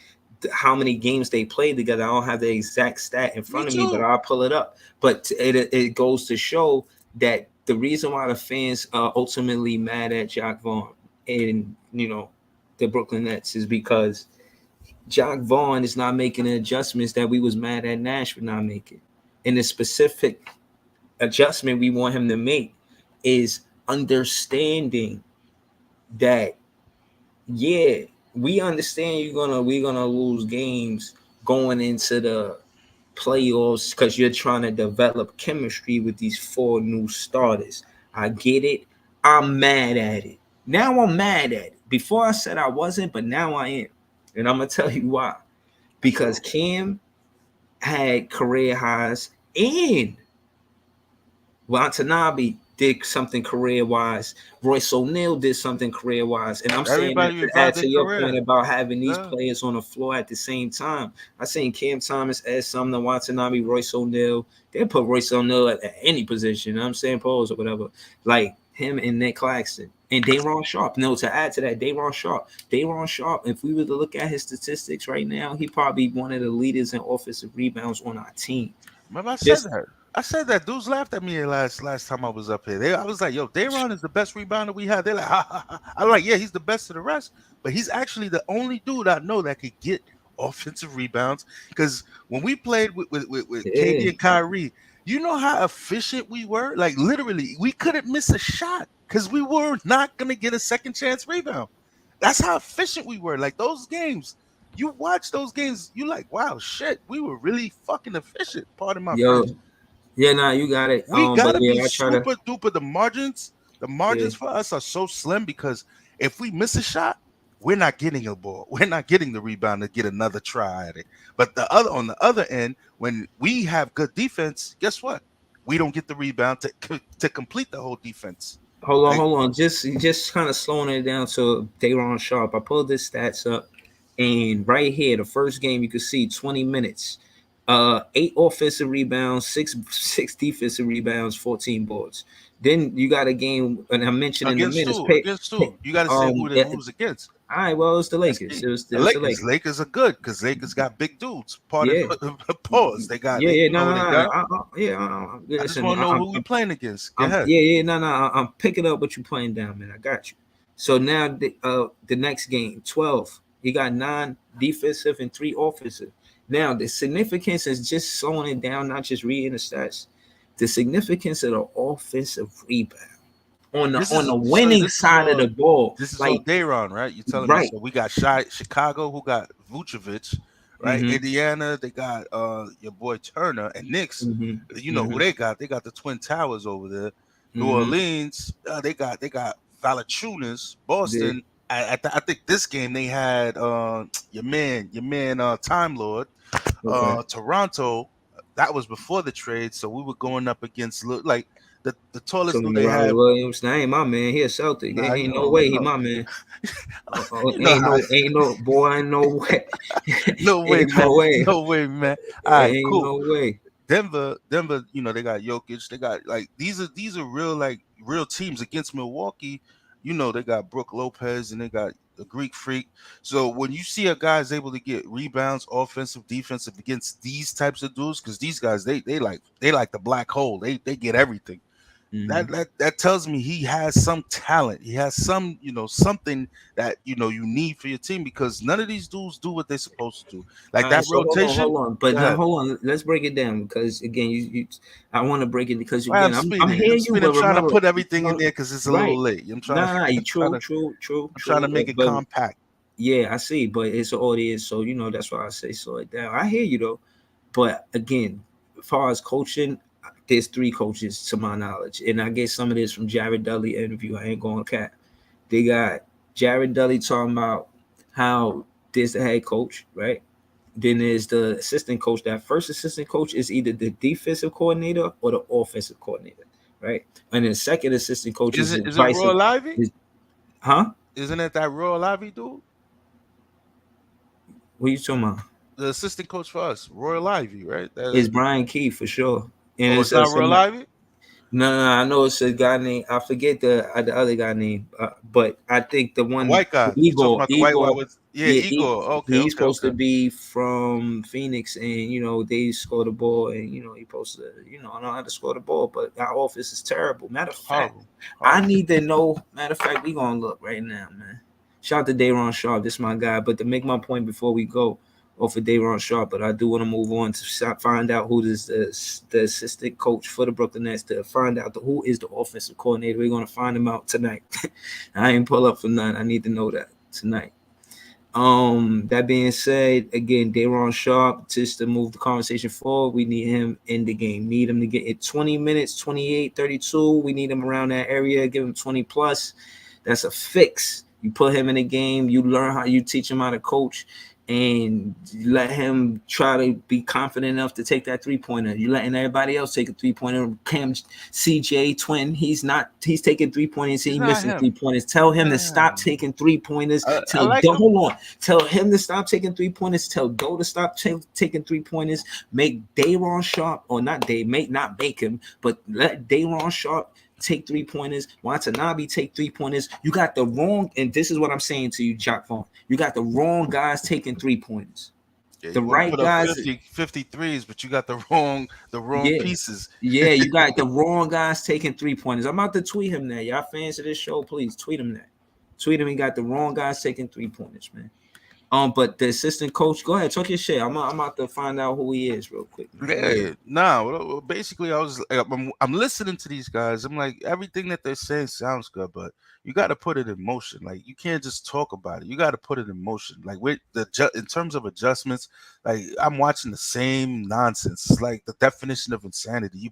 how many games they played together. I don't have the exact stat in front of me, but I'll pull it up. But it goes to show that the reason why the fans are ultimately mad at Jacque Vaughn and the Brooklyn Nets is because Jacque Vaughn is not making the adjustments that we was mad at Nash for not making. And the specific adjustment we want him to make is understanding that, we understand we're gonna lose games going into the playoffs because you're trying to develop chemistry with these 4 new starters. I get it. I'm mad at it. Now I'm mad at it. Before I said I wasn't, but now I am. And I'm gonna tell you why. Because Cam had career highs and Watanabe did something career-wise. Royce O'Neal did something career-wise. And I'm saying that to add to your point about having these players on the floor at the same time. I seen Cam Thomas, Ed Sumner, Watanabe, Royce O'Neal. They put Royce O'Neal at any position. I'm saying pose or whatever. Like him and Nick Claxton. And Day'Ron Sharpe. No, to add to that, Day'Ron Sharpe, if we were to look at his statistics right now, he probably one of the leaders in offensive rebounds on our team. Remember I said that dudes laughed at me last time I was up here. I was like, yo, Day'Ron is the best rebounder we had. They're like, ha, ha, ha. I'm like, yeah, he's the best of the rest, but he's actually the only dude I know that could get offensive rebounds. Because when we played with KD and Kyrie, you know how efficient we were? Like literally, we couldn't miss a shot because we were not gonna get a second chance rebound. That's how efficient we were. Like those games. You watch those games, you like, wow, shit, we were really fucking efficient. Pardon my French. Yeah, nah, you got it. We gotta be super duper. The margins for us are so slim because if we miss a shot, we're not getting a ball. We're not getting the rebound to get another try at it. But on the other end, when we have good defense, guess what? We don't get the rebound to complete the whole defense. Hold on. Just kind of slowing it down to Day'Ron Sharpe. I pulled this stats up, and right here, the first game you could see 20 minutes. 8 offensive rebounds, 6 defensive rebounds, 14 boards. Then you got a game, and I mentioned against in the minutes. Against two. You got to say who they lose against. All right, well, it's the Lakers. It was the Lakers. Lakers are good because Lakers got big dudes. Part of the pause. They got. I just want to know who we playing against. Go ahead. I'm picking up what you're playing down, man. I got you. So now the next game, 12. He got 9 defensive and 3 offensive. Now, the significance is just slowing it down, not just reading the stats. The significance of the offensive rebound on the winning side of the ball. This is like Day'Ron, right? You're telling me. So we got Chicago, who got Vucevic, right? Mm-hmm. Indiana, they got your boy Turner, and Knicks. Mm-hmm. You know who they got? They got the Twin Towers over there. Mm-hmm. New Orleans, they got Valanciunas. Boston. Yeah. I think this game they had your man Time Lord. Toronto, that was before the trade, so we were going up against like the tallest dude they had. Williams, that ain't my man. He a Celtic. Nah, ain't no way he my man. Ain't no boy, no way. No way, man. All right, ain't cool. No way. Denver, they got Jokic. They got like these are real teams against Milwaukee. They got Brook Lopez and they got the Greek Freak. So when you see a guy is able to get rebounds, offensive, defensive against these types of dudes, because these guys they like the black hole. They get everything. that tells me he has some talent. He has some, something that you need for your team, because none of these dudes do what they're supposed to do. Like All right, that so rotation. hold on. But Go now ahead. hold on. Let's break it down because again, I want to break it because Well, again, I'm hearing you, I'm but trying to remember, put everything in there because it's a little right? late. I'm trying Nah, to, nah, trying to, true. I'm trying to make it But compact. yeah, I see. But it's an audience, so that's why I say slow it down. I hear you though, but again, as far as coaching, there's 3 coaches to my knowledge, and I get some of this from Jared Dudley interview. I ain't going to cap. They got Jared Dudley talking about how there's the head coach, right? Then there's the assistant coach. That first assistant coach is either the defensive coordinator or the offensive coordinator, right? And then second assistant coach Is is it the is it vice. Royal Ivy? Huh? Isn't it that Royal Ivy dude? What are you talking about? The assistant coach for us, Royal Ivy, right? It's Brian Key for sure. And Oh, it's it's not Royal Ivy. no, I know it's a guy named, I forget the other guy name, but I think the The one white guy. You talking Igor about the white guy Igor. with Yeah, Igor. Okay, he's okay, supposed to okay. be from Phoenix, and they score the ball, and he supposed to know how to score the ball, but our offense is terrible. Matter of fact, Horrible. I need to know. Matter of fact, we gonna look right now, man. Shout out to Dayron Sharp, this is my guy. But to make my point before we go off of Dayron Sharp, but I do want to move on to find out who is the assistant coach for the Brooklyn Nets, to find out who is the offensive coordinator. We're gonna find him out tonight. I ain't pull up for none. I need to know that tonight. That being said, again, Dayron Sharp, just to move the conversation forward, we need him in the game. Need him to get it 20 minutes, 28, 32. We need him around that area. Give him 20 plus. That's a fix. You put him in the game, you learn how, you teach him how to coach, and you let him try to be confident enough to take that 3-pointer. You letting everybody else take a 3-pointer. Cam CJ Twin, he's taking 3-pointers. He's missing 3-pointers. Tell him to stop taking 3-pointers. I like him. Hold on. Tell him to stop taking 3-pointers. Tell Doe to stop taking 3-pointers. Make Dayron Sharp, or not make him, but let Dayron Sharp take 3-pointers. Watanabe take 3-pointers. You got the wrong, and this is what I'm saying to you, Jock Vaughn. You got the wrong guys taking 3-pointers. Yeah, the right guys 53s, but you got the wrong pieces. Yeah, you got the wrong guys taking 3-pointers. I'm about to tweet him that. Y'all fans of this show, please tweet him that. Tweet him. He got the wrong guys taking 3-pointers, man. But the assistant coach, go ahead, talk your shit. I'm about to find out who he is real quick. Yeah, basically, I'm listening to these guys. I'm like, everything that they're saying sounds good, but you got to put it in motion. Like, you can't just talk about it. You got to put it in motion. Like, with in terms of adjustments, like, I'm watching the same nonsense. It's like the definition of insanity. You're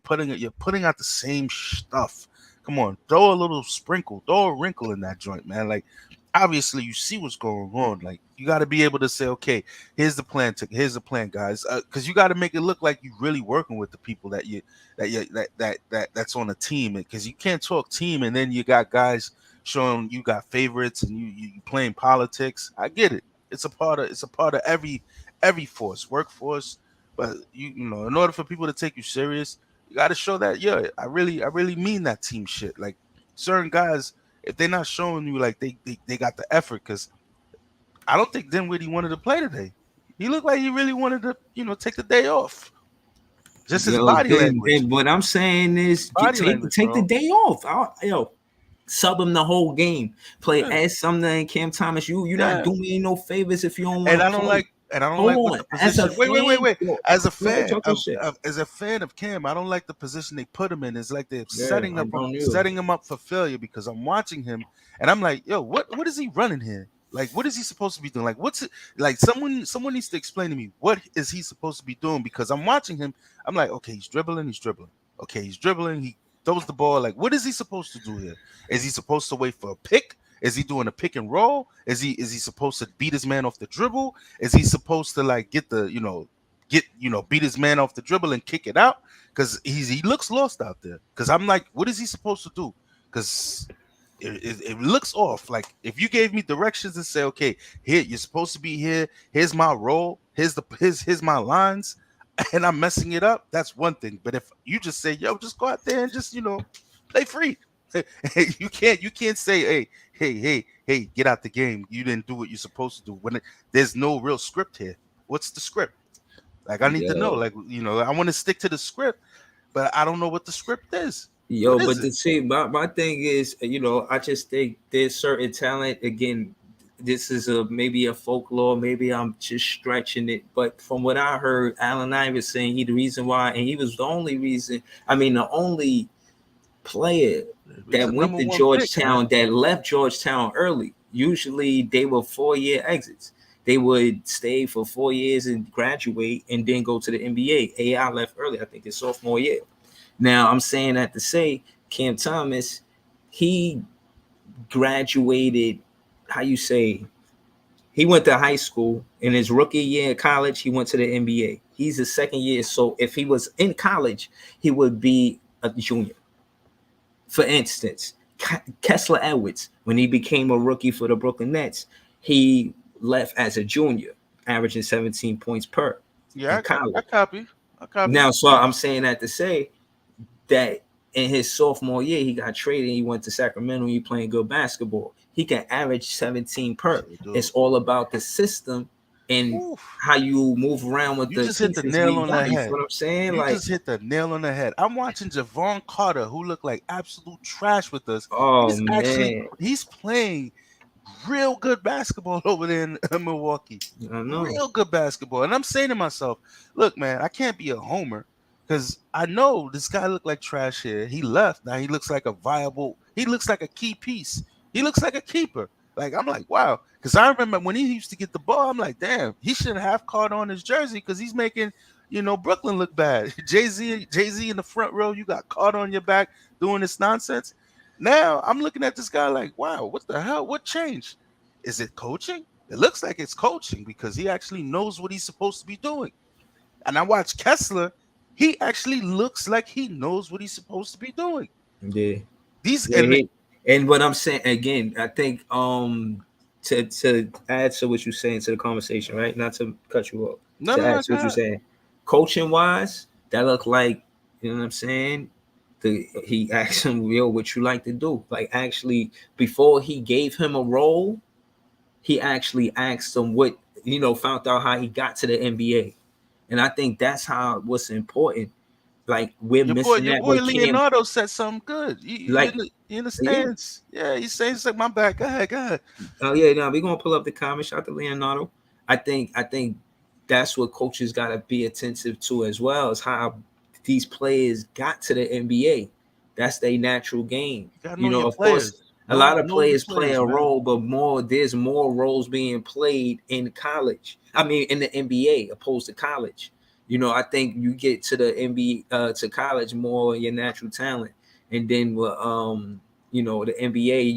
putting out the same stuff. Come on, throw a little sprinkle, throw a wrinkle in that joint, man. Like, obviously you see what's going on. Like, you got to be able to say, okay, here's the plan, guys, because you got to make it look like you're really working with the people that's on the team, because you can't talk team and then you got guys showing you got favorites and you playing politics. I get it. It's a part of every workforce, but in order for people to take you serious, you got to show that, yeah, I really mean that team shit. Like, certain guys, if they're not showing you like they got the effort, because I don't think Dinwiddie wanted to play today. He looked like he really wanted to, take the day off. Just his body language. What I'm saying is, take the day off. Sub him the whole game. Play Ed Sumner and Cam Thomas. You're not doing me no favors if you don't want to. And I don't like what the position. Wait. As a fan of Cam, I don't like the position they put him in. It's like they're setting him up for failure, because I'm watching him and I'm like, yo, what is he running here? Like, what is he supposed to be doing? Like, what's it like? Someone needs to explain to me, what is he supposed to be doing? Because I'm watching him. I'm like, okay, he's dribbling. Okay, he's dribbling. He throws the ball. Like, what is he supposed to do here? Is he supposed to wait for a pick? Is he doing a pick and roll? Is he supposed to beat his man off the dribble? Is he supposed to like beat his man off the dribble and kick it out? Because he looks lost out there. Because I'm like, what is he supposed to do? Because it looks off. Like, if you gave me directions and say, okay, here you're supposed to be here. Here's my role. Here's my lines, and I'm messing it up, that's one thing. But if you just say, yo, just go out there and just play free. You can't say, hey, get out the game. You didn't do what you're supposed to do. When there's no real script here. What's the script? Like, I need to know. Like, I want to stick to the script, but I don't know what the script is. Yo, but the see, my thing is, I just think there's certain talent. Again, this is maybe a folklore, maybe I'm just stretching it. But from what I heard, Allen Iverson, he the reason why, and he was the only reason. I mean, the only player that went to Georgetown that left Georgetown early. Usually, they were 4-year exits. They would stay for 4 years and graduate, and then go to the NBA. AI left early. I think his sophomore year. Now, I'm saying that to say Cam Thomas, he graduated, how you say, he went to high school. In his rookie year in college, he went to the NBA. He's a second year. So if he was in college, he would be a junior. For instance, Kessler Edwards, when he became a rookie for the Brooklyn Nets, he left as a junior, averaging 17 points per. Yeah, I copy. Now, so I'm saying that to say that in his sophomore year, he got traded. He went to Sacramento. He playing good basketball. He can average 17 per. It's all about the system and how you move around with you just hit the nail on the head. You know what I'm saying? You just hit the nail on the head. I'm watching Javon Carter, who looked like absolute trash with us. Oh, man. He's playing real good basketball over there in Milwaukee. I know. Real good basketball. And I'm saying to myself, look, man, I can't be a homer because I know this guy looked like trash here. He left. Now he looks like he looks like a key piece. He looks like a keeper. Like, I'm like, wow. Because I remember when he used to get the ball, I'm like, damn, he shouldn't have card on his jersey because he's making, Brooklyn look bad. Jay-Z in the front row, you got card on your back doing this nonsense. Now I'm looking at this guy like, wow, what the hell? What changed? Is it coaching? It looks like it's coaching because he actually knows what he's supposed to be doing. And I watch Kessler. He actually looks like he knows what he's supposed to be doing. Yeah. And what I'm saying again, I think to add to what you're saying to the conversation, right? Not to cut you off. Add to what you're saying. Coaching wise, that looked like, you know what I'm saying? He asked him, what you like to do? Like, actually, before he gave him a role, he actually asked him what, found out how he got to the NBA. And I think that's what's important. Like, we're missing that. Your boy Leonardo said something good. You understand? Yeah, he's saying something. My bad. Go ahead. Oh, yeah, no, we're going to pull up the comments. Shout out to Leonardo. I think that's what coaches got to be attentive to as well, is how these players got to the NBA. That's their natural game. Of course, a lot of players play a role, but there's more roles being played in college. I mean, in the NBA opposed to college. I think you get to the NBA to college more your natural talent, and then the NBA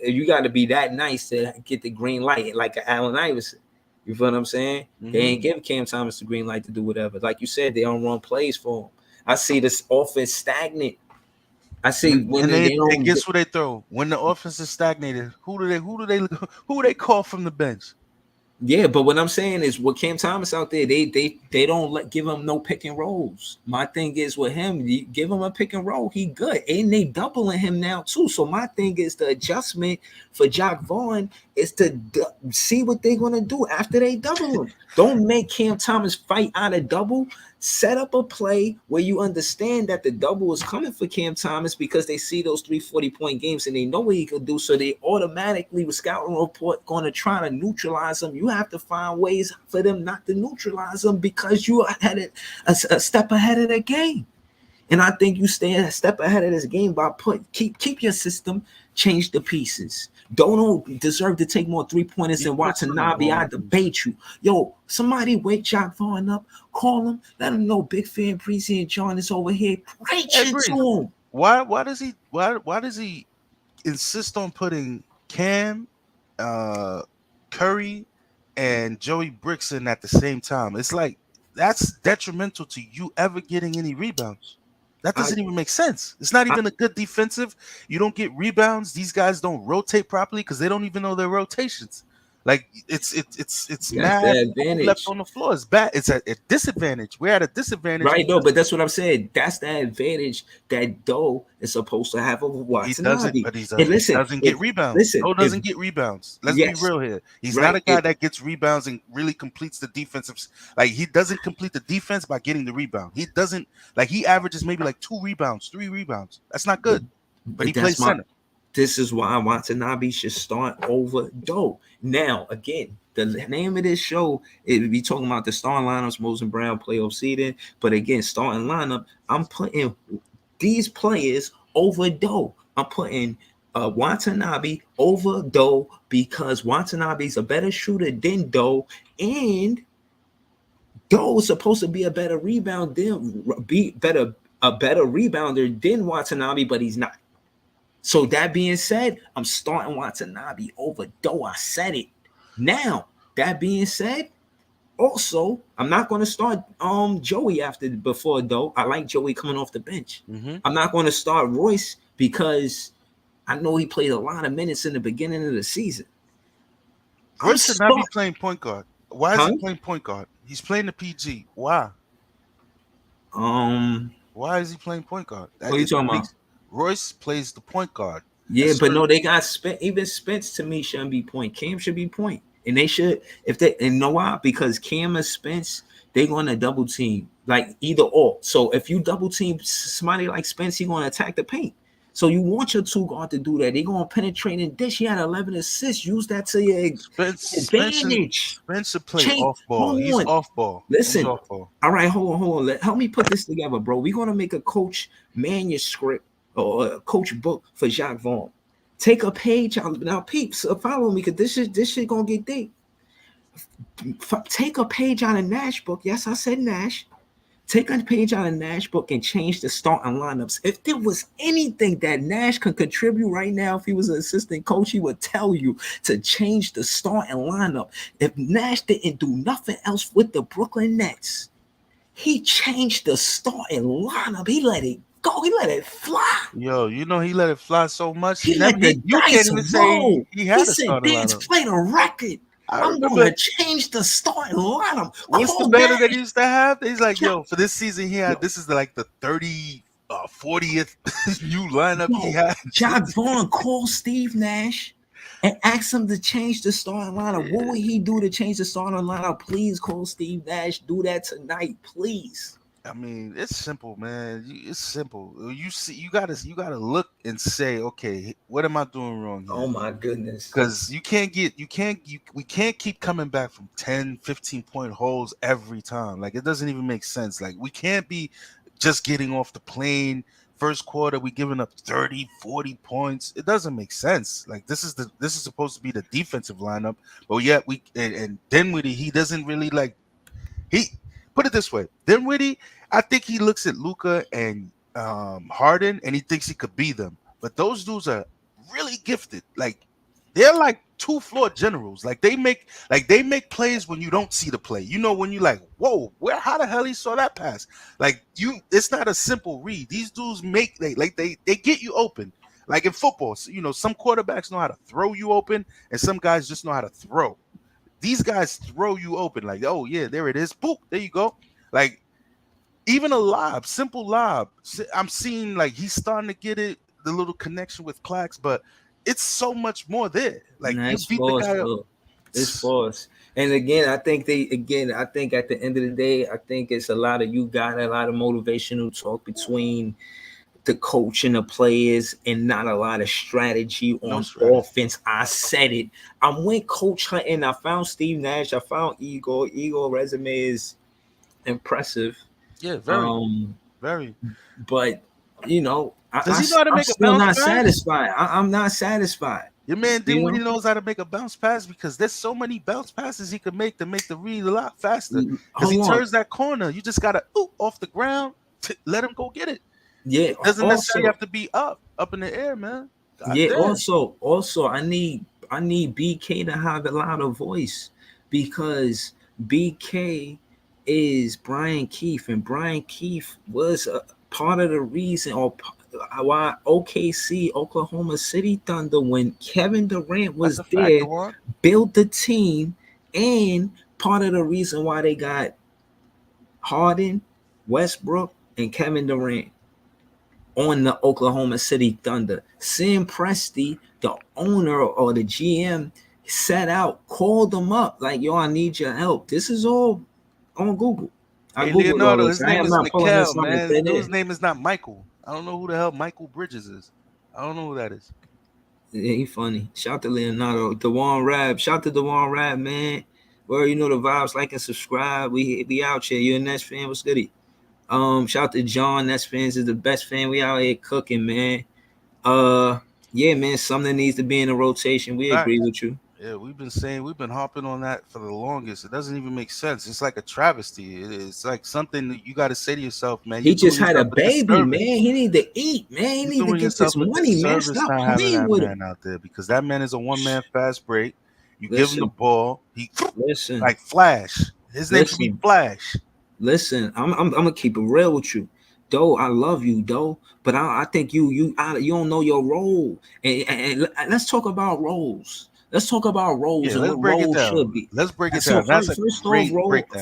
you got to be that nice to get the green light, like an Allen Iverson. You feel what I'm saying? Mm-hmm. They ain't give Cam Thomas the green light to do whatever. Like you said, they don't run plays for him. I see this offense stagnant. I see when they guess who they throw when the offense is stagnated. Who do they call from the bench? Yeah, but what I'm saying is, with Cam Thomas out there, they don't give him no pick and rolls. My thing is with him, you give him a pick and roll, he good, and they doubling him now too. So my thing is the adjustment for Jacque Vaughn is to see what they're gonna do after they double him. Don't make Cam Thomas fight out a double. Set up a play where you understand that the double is coming for Cam Thomas because they see those 340-point games and they know what he could do. So they automatically, with scouting report, going to try to neutralize him. You have to find ways for them not to neutralize him because you had a step ahead of the game. And I think you stay a step ahead of this game by keep your system, change the pieces. Don't deserve to take more 3-pointers than Watanabe. I debate you. Yo, somebody wake Jacque Vaughn up, call him, let him know Big Fan Breezy and John is over here. Preach it to him. Why does he insist on putting Cam, Curry, and Joey Brixton at the same time? It's like that's detrimental to you ever getting any rebounds. That doesn't even make sense. It's not even a good defensive. You don't get rebounds. These guys don't rotate properly because they don't even know their rotations. Like it's That's mad the food left advantage. on the floor. It's bad. It's a disadvantage. We're at a disadvantage Right, no, because but that's what I'm saying. That's the advantage that Doe is supposed to have over he doesn't, Watanabe. but And he listen, doesn't get rebounds. listen, Doe if doesn't get rebounds. Let's be yes, real here. He's not right, a guy that gets rebounds and really completes the defensive. Like he doesn't complete the defense by getting the rebound. He doesn't like he averages maybe like 2 rebounds, 3 rebounds. That's not good. But he that's plays my. center. This is why Watanabe should start over Doe. Now, again, the name of this show is be talking about the starting lineups, Moses Brown playoff seeding. But again, starting lineup, I'm putting these players over Doe. I'm putting Watanabe over Doe because Watanabe's a better shooter than Doe, and Doe is supposed to be a better rebounder a better rebounder than Watanabe, but he's not. So that being said, I'm starting Watanabe over Doe. I said it. Now, that being said, also, I'm not going to start Joey before Doe. I like Joey coming off the bench. Mm-hmm. I'm not going to start Royce because I know he played a lot of minutes in the beginning of the season. Royce should not be playing point guard. Why is he playing point guard? He's playing the PG. Why? Why is he playing point guard? What are you talking about? Royce plays the point guard. Yeah, but no, they got even Spence to me shouldn't be point. Cam should be point. And they should, and know why? Because Cam and Spence, they're gonna double team, like either or. So if you double team somebody like Spence, he's gonna attack the paint. So you want your two guard to do that. They're gonna penetrate and dish. He had 11 assists. Use that to your advantage. Spencer play off ball. He's off ball. Listen. Off ball. All right, hold on. Help me put this together, bro. We're gonna make a coach manuscript or a coach book for Jacques Vaughn. Take a page out now, peeps. Follow me, because this shit gonna get deep. Take a page out of Nash book. Yes, I said Nash. Take a page out of Nash book and change the starting lineups. If there was anything that Nash could contribute right now, if he was an assistant coach, he would tell you to change the starting lineup. If Nash didn't do nothing else with the Brooklyn Nets, he changed the starting lineup. He let it go. He let it fly. Yo, you know he let it fly so much. He let the dice roll. He had he said, "Dance, play the record. I'm going to change the starting lineup." What's the banner that he used to have? He's like, yo, for this season he had, this is like the 40th new lineup he had. Jacques Vaughn called Steve Nash and asked him to change the starting lineup. What would he do to change the starting lineup? Please call Steve Nash. Do that tonight, please. I mean, it's simple, man. It's simple. You see, you gotta look and say, okay, what am I doing wrong here? Oh my goodness. Because we can't keep coming back from 10, 15 point holes every time. Like, it doesn't even make sense. Like, we can't be just getting off the plane. First quarter, we giving up 30, 40 points. It doesn't make sense. Like, this is supposed to be the defensive lineup. But yet and Dinwiddie, he doesn't really put it this way. Dinwiddie, I think he looks at Luka and Harden and he thinks he could be them. But those dudes are really gifted. Like, they're like two floor generals. Like, they make plays when you don't see the play. You know, when you're like, whoa, how the hell he saw that pass? Like, it's not a simple read. These dudes they get you open. Like in football, you know, some quarterbacks know how to throw you open and some guys just know how to throw. These guys throw you open, like, oh yeah, there it is. Boop, there you go. Like, even a lob, simple lob. I'm seeing like he's starting to get it, the little connection with Clax, but it's so much more there. Like, it's force, the guy up. It's force. And again, I think at the end of the day, I think it's a lot of motivational talk between the coach and the players and not a lot of strategy on offense. I said it. I went coach hunting. I found Steve Nash. I found Igor. Igor resume is impressive. Yeah, very, very. But, you know, does he know how to make a bounce pass? Satisfied. I'm not satisfied. Your man Dinwiddie knows how to make a bounce pass because there's so many bounce passes he could make to make the read a lot faster. Because he turns that corner. You just got to off the ground, let him go get it. Yeah, it doesn't necessarily have to be up in the air, man. God damn. Also, I need BK to have a louder voice because BK is Brian Keefe, and Brian Keefe was a part of the reason or why OKC, Oklahoma City Thunder, when Kevin Durant was there, built the team, and part of the reason why they got Harden, Westbrook, and Kevin Durant on the Oklahoma City Thunder. Sam Presti, the owner or the GM, set out, called them up like, yo, I need your help. This is all on Google. Hey, Leonardo, his name is Mikal, man. His name is not Michael. I don't know who the hell Michael Bridges is. I don't know who that is. Yeah, he funny. Shout to Leonardo. Dewan Rab. Shout to Dewan Rab, man. Well, you know the vibes. Like and subscribe. We out here. You a Nets fan? What's goody? Shout to John. Nets fans is the best fan. We out here cooking, man. Yeah, man. Something needs to be in the rotation. We agree with you. Yeah, we've been hopping on that for the longest. It doesn't even make sense. It's like a travesty. It's like something that you got to say to yourself, man. He just had a baby, man. He need to eat, man. He need to get this money, man. Stop playing with him out there, because that man is a one-man fast break. You give him the ball, he listen like Flash. His name should be Flash. Listen, I'm gonna keep it real with you. Though I love you, though, but I think you don't know your role. And let's talk about roles. Let's talk about roles and what roles should be. Let's break it down. That's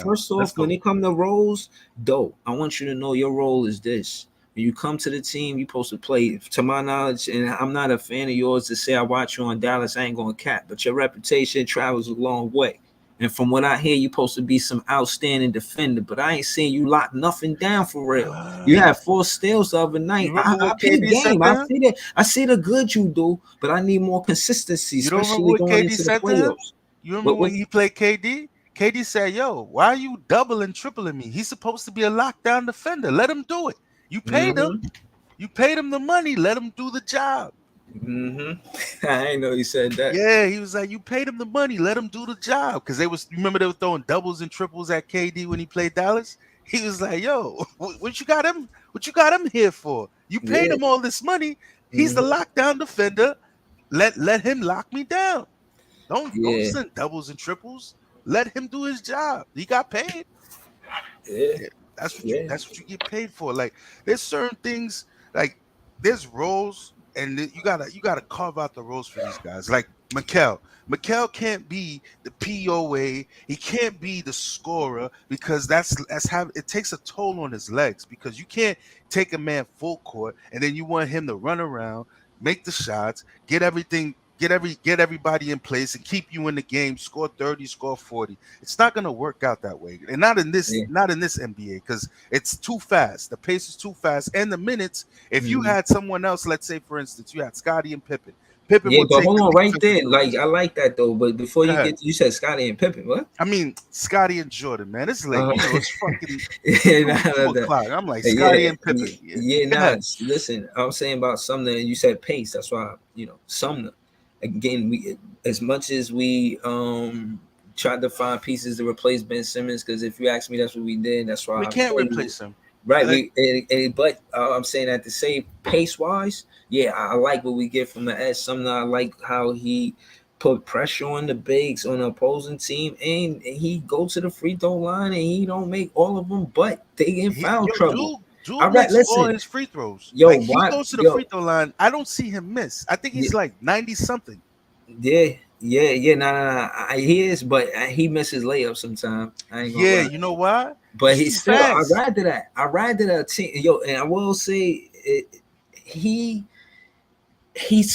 first off, when it comes to roles, though, I want you to know your role is this. When you come to the team, you're supposed to play. To my knowledge, and I'm not a fan of yours to say I watch you on Dallas, I ain't going to cap, but your reputation travels a long way. And from what I hear, you're supposed to be some outstanding defender, but I ain't seeing you lock nothing down for real. You had 4 steals the other night. I play the game. I see the good you do, but I need more consistency, especially going into the playoffs. You remember when he played KD? KD said, yo, why are you doubling, tripling me? He's supposed to be a lockdown defender. Let him do it. You paid him. You paid him the money. Let him do the job. I didn't know he said that. Yeah, he was like, you paid him the money, let him do the job. Because they were throwing doubles and triples at KD when he played Dallas. He was like, yo, what you got him here for? You paid him all this money. He's the lockdown defender. Let him lock me down. Don't send doubles and triples. Let him do his job. He got paid. Yeah. That's what you get paid for. Like, there's certain things, like there's roles. And you gotta carve out the roles for these guys. Like Mikal. Mikal can't be the POA. He can't be the scorer, because it takes a toll on his legs, because you can't take a man full court and then you want him to run around, make the shots, get everybody in place and keep you in the game, score 30, score 40. It's not gonna work out that way. And not in this NBA, because it's too fast. The pace is too fast. And the minutes, if you had someone else, let's say for instance, you had Scottie and Pippen. But hold on right there. Like, I like that though. But before you said Scottie and Pippen, what? I mean Scottie and Jordan, man. It's late. It's fucking 4 o'clock. I'm like Scottie and Pippen. Listen, I'm saying about Sumner, and you said pace. That's why Sumner. Again, we, as much as we tried to find pieces to replace Ben Simmons, because if you ask me, that's what we did. That's why we can't replace him, right? But I'm saying that to say pace wise, I like what we get from the edge. Something I like how he put pressure on the bigs on the opposing team, and he go to the free throw line and he don't make all of them, but they in foul trouble. All right, listen. All his free throws. He goes to the free throw line. I don't see him miss. I think he's like 90 something. Yeah. Nah. He is, but he misses layups sometimes. I ain't gonna lie. You know why? But he's still. I ride to that team. And I will say he's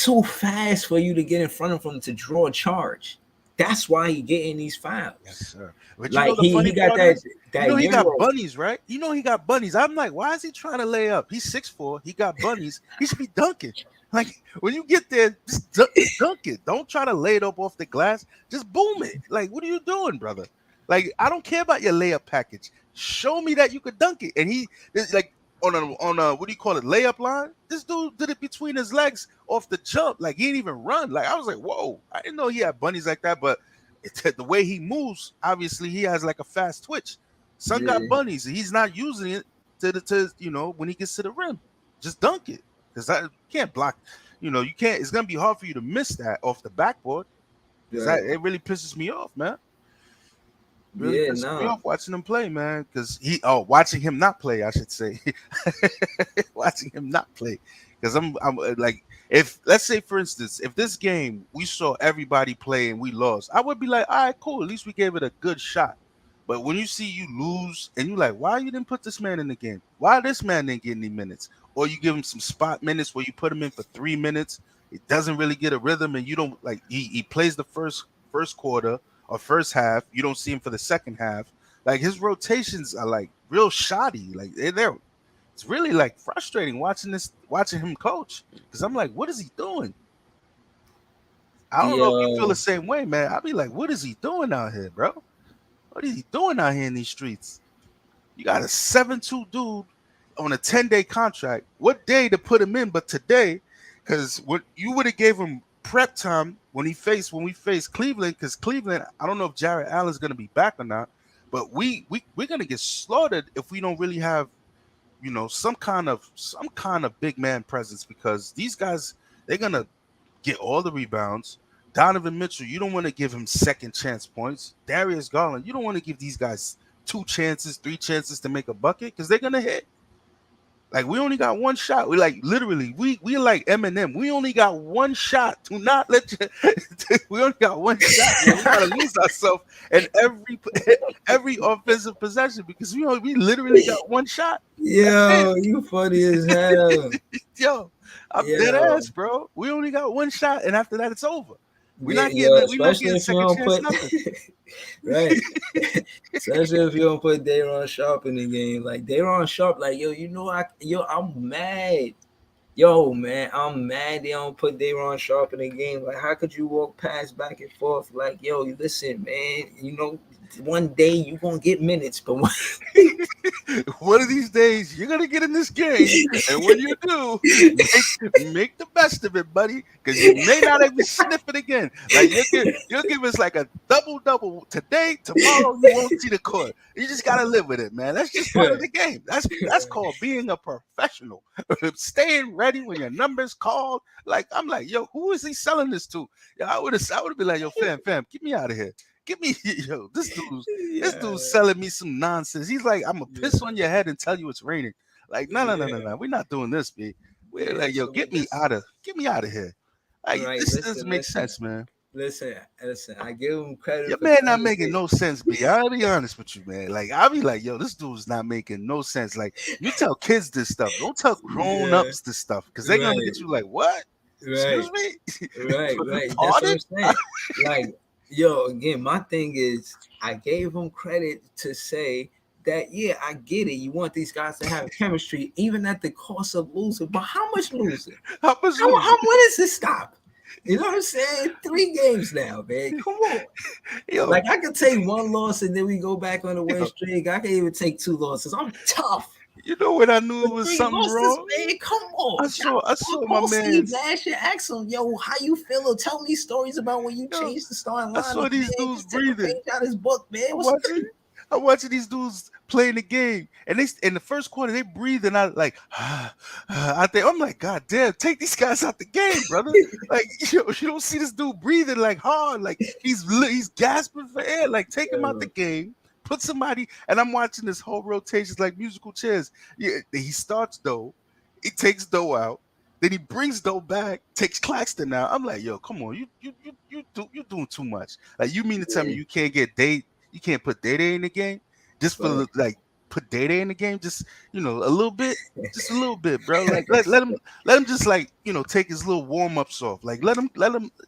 so fast for you to get in front of him to draw a charge. That's why he getting these fouls. Yes, sir. But like he got that. He got bunnies, right? He got bunnies. I'm like, why is he trying to lay up? He's 6'4". He got bunnies. He should be dunking. Like, when you get there, just dunk it. Don't try to lay it up off the glass. Just boom it. Like, what are you doing, brother? Like, I don't care about your layup package. Show me that you could dunk it. And he like on a what do you call it, layup line? This dude did it between his legs off the jump. Like, he didn't even run. Like, I was like, whoa, I didn't know he had bunnies like that. But the way he moves, obviously he has like a fast twitch. Son got bunnies. He's not using it to when he gets to the rim. Just dunk it. Because I can't block, you can't. It's gonna be hard for you to miss that off the backboard. It really pisses me off, man. Really pisses me off watching him play, man. Because watching him not play, I should say, watching him not play. Because I'm like, if let's say for instance, if this game we saw everybody play and we lost, I would be like, all right, cool. At least we gave it a good shot. But when you see you lose and you like, why you didn't put this man in the game? Why this man didn't get any minutes? Or you give him some spot minutes where you put him in for 3 minutes. It doesn't really get a rhythm, and you don't like he plays the first quarter or first half. You don't see him for the second half. Like his rotations are like real shoddy. Like they're it's really like frustrating watching him coach, because I'm like, what is he doing? I don't know if you feel the same way, man. I'll be like, what is he doing out here, bro? What is he doing out here in these streets? You got a 7-2 dude on a 10-day contract. What day to put him in but today? Because what you would have gave him prep time when we faced Cleveland, because Cleveland, I don't know if Jared Allen's gonna be back or not, but we're gonna get slaughtered if we don't really have, you know, some kind of big man presence, because these guys, they're gonna get all the rebounds. Donovan Mitchell, you don't want to give him second chance points. Darius Garland, you don't want to give these guys 2 chances, 3 chances to make a bucket, because they're gonna hit. Like, we only got one shot. We like literally, we like Eminem. We only got one shot. Do not let you. We only got one shot. We gotta lose ourselves in every offensive possession, because we literally got one shot. Yo, you funny as hell. Yo, I'm dead ass, bro. We only got one shot, and after that, it's over. We're not getting second chance nothing. Right. Especially if you don't put Day'Ron Sharpe in the game. Like Day'Ron Sharpe, like, I'm mad. Yo, man, I'm mad they don't put Day'Ron Sharpe in the game. Like, how could you walk past back and forth? Like, yo, listen, man, you know, one day you're gonna get minutes, but one of these days you're gonna get in this game, and when you do, make the best of it, buddy, because you may not even sniff it again. Like you'll give us like a double today, tomorrow you won't see the court. You just gotta live with it, man. That's just part of the game. That's called being a professional. Staying ready when your number's called. Like, I'm like, yo, who is he selling this to? Yo, I would have been like, yo, fam, get me out of here. Give me, yo, this dude's selling me some nonsense. He's like, I'm gonna piss on your head and tell you it's raining. Like, no. We're not doing this, B. We're like, yo, get me out of here. Like, right, this doesn't make sense, man. Listen, I give him credit. Your man not making no sense, B. I'll be honest with you, man. Like, I'll be like, yo, this dude's not making no sense. Like, you tell kids this stuff. Don't tell grown-ups this stuff, because they're gonna get you like, what? Right. Excuse me? Right. That's what I'm saying. Like, yo, again, my thing is, I gave him credit to say that, yeah, I get it. You want these guys to have chemistry, even at the cost of losing. But how much losing? When does this stop? You know what I'm saying? 3 games now, man. Come on. Yo, like, I could take 1 loss and then we go back on the win streak. I can even take 2 losses. I'm tough. You know what I knew it was something wrong? Man, come on. I saw my man. Last year, ask him, yo, how you feel? Or tell me stories about when you changed the starting line. I saw these dudes breathing. Out his book, man. I'm watching these dudes playing the game, and they in the first quarter they breathing out like, I'm like, God damn, take these guys out the game, brother. Like, you don't see this dude breathing like hard, like he's gasping for air. Like, take him out the game. Put somebody, and I'm watching this whole rotation like musical chairs. Yeah, he starts Doe, he takes Doe out, then he brings Doe back, takes Claxton out. I'm like, yo, come on, you're doing too much. Like, you mean to tell me you can't put Day in the game just for like put Day in the game, just a little bit, bro. Like let him just like take his little warm ups off. Like let him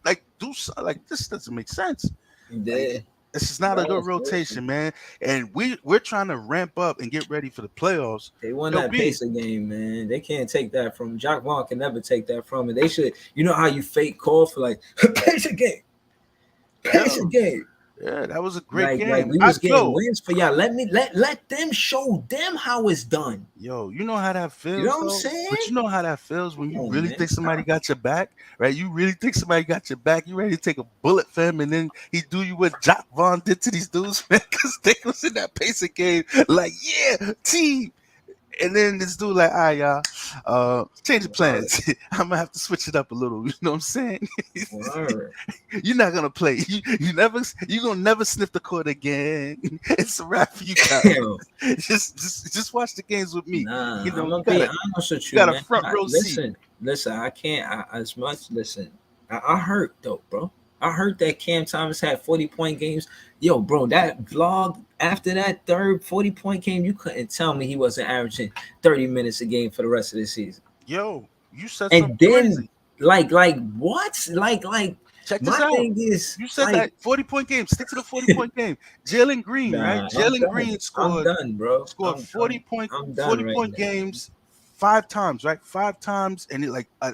like do something. Like, this doesn't make sense. Yeah. Like, this is not a good rotation, man. And we're trying to ramp up and get ready for the playoffs. They won that Pacer game, man. They can't take that from Jacque Vaughn. Can never take that from it. They should. You know how you fake call for like Pacer game. Yeah, that was a great game. Like, we was getting wins for y'all. Let them show them how it's done. Yo, you know how that feels. You know what I'm saying? But you know how that feels when you really think somebody got your back, right? You really think somebody got your back. You ready to take a bullet for him, and then he do you what Jacque Vaughn did to these dudes, man, because they was in that Pacer game. Like, yeah, team. And then this dude like, all right, y'all, change the plans. I'm gonna have to switch it up a little. You know what I'm saying? You're not gonna play. You're gonna never sniff the court again. It's a wrap for you guys. just watch the games with me. Nah, you know, I'm gonna be honest with you. You got man. a front row seat. Listen, I can't as much. Listen, I hurt though, bro. I heard that Cam Thomas had 40-point games. Yo, bro, that vlog after that third 40-point game, you couldn't tell me he wasn't averaging 30 minutes a game for the rest of the season. Yo, you said and something then crazy. like what? Like check this out. Thing is, you said that 40-point game. Stick to the 40-point game. Jalen Green, right? Jalen Green scored. I'm done, bro. Scored 40-point games 5 times, right? 5 times, and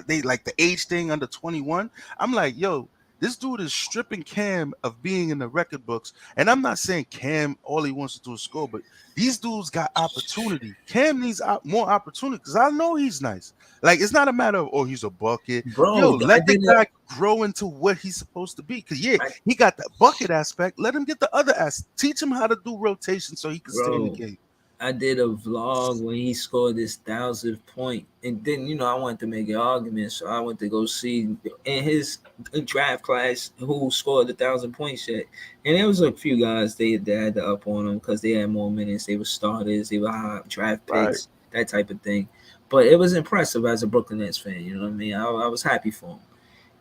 they like the age thing under 21. I'm like, yo, this dude is stripping Cam of being in the record books. And I'm not saying Cam all he wants to do is score, but these dudes got opportunity. Cam needs more opportunity because I know he's nice. Like, it's not a matter of, he's a bucket. Bro, yo, let the guy grow into what he's supposed to be. Because, he got the bucket aspect. Let him get the other aspect. Teach him how to do rotation so he can stay in the game. I did a vlog when he scored this 1,000th point, and then I wanted to make an argument, so I went to go see in his draft class who scored the 1,000-point shit, and there was a few guys they had to up on them because they had more minutes, they were starters, they were high draft picks, that type of thing. But it was impressive as a Brooklyn Nets fan, you know what I mean? I was happy for him.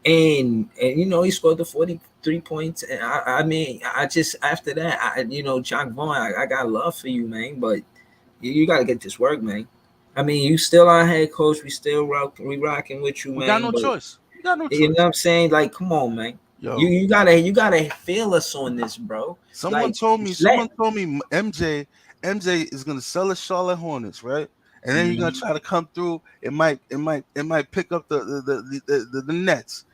And he scored the 43 points. And I mean, I just after that, Jacque Vaughn, I got love for you, man. But you got to get this work, man. I mean, you still our head coach. We still rocking with you, man. We got no choice. You got no choice. You know what I'm saying? Like, come on, man. Yo. You gotta feel us on this, bro. Someone told me MJ is gonna sell the Charlotte Hornets, right? And then you're gonna try to come through. It might pick up the Nets,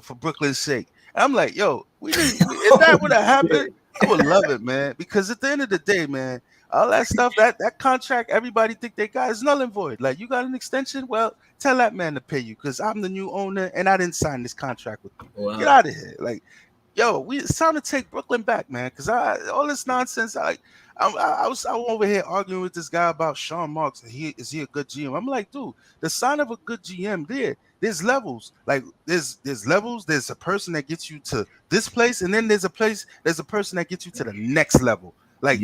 for Brooklyn's sake. And I'm like, yo, if that would have happened, I would love it, man. Because at the end of the day, man, all that stuff, that contract, everybody think they got is null and void. Like, you got an extension? Well, tell that man to pay you because I'm the new owner and I didn't sign this contract with you. Wow. Get out of here. Like, yo, it's time to take Brooklyn back, man. Because all this nonsense, I was over here arguing with this guy about Sean Marks. Is he a good GM? I'm like, dude, the sign of a good GM there's levels. Like there's levels. There's a person that gets you to this place, and then there's a person that gets you to the next level. Like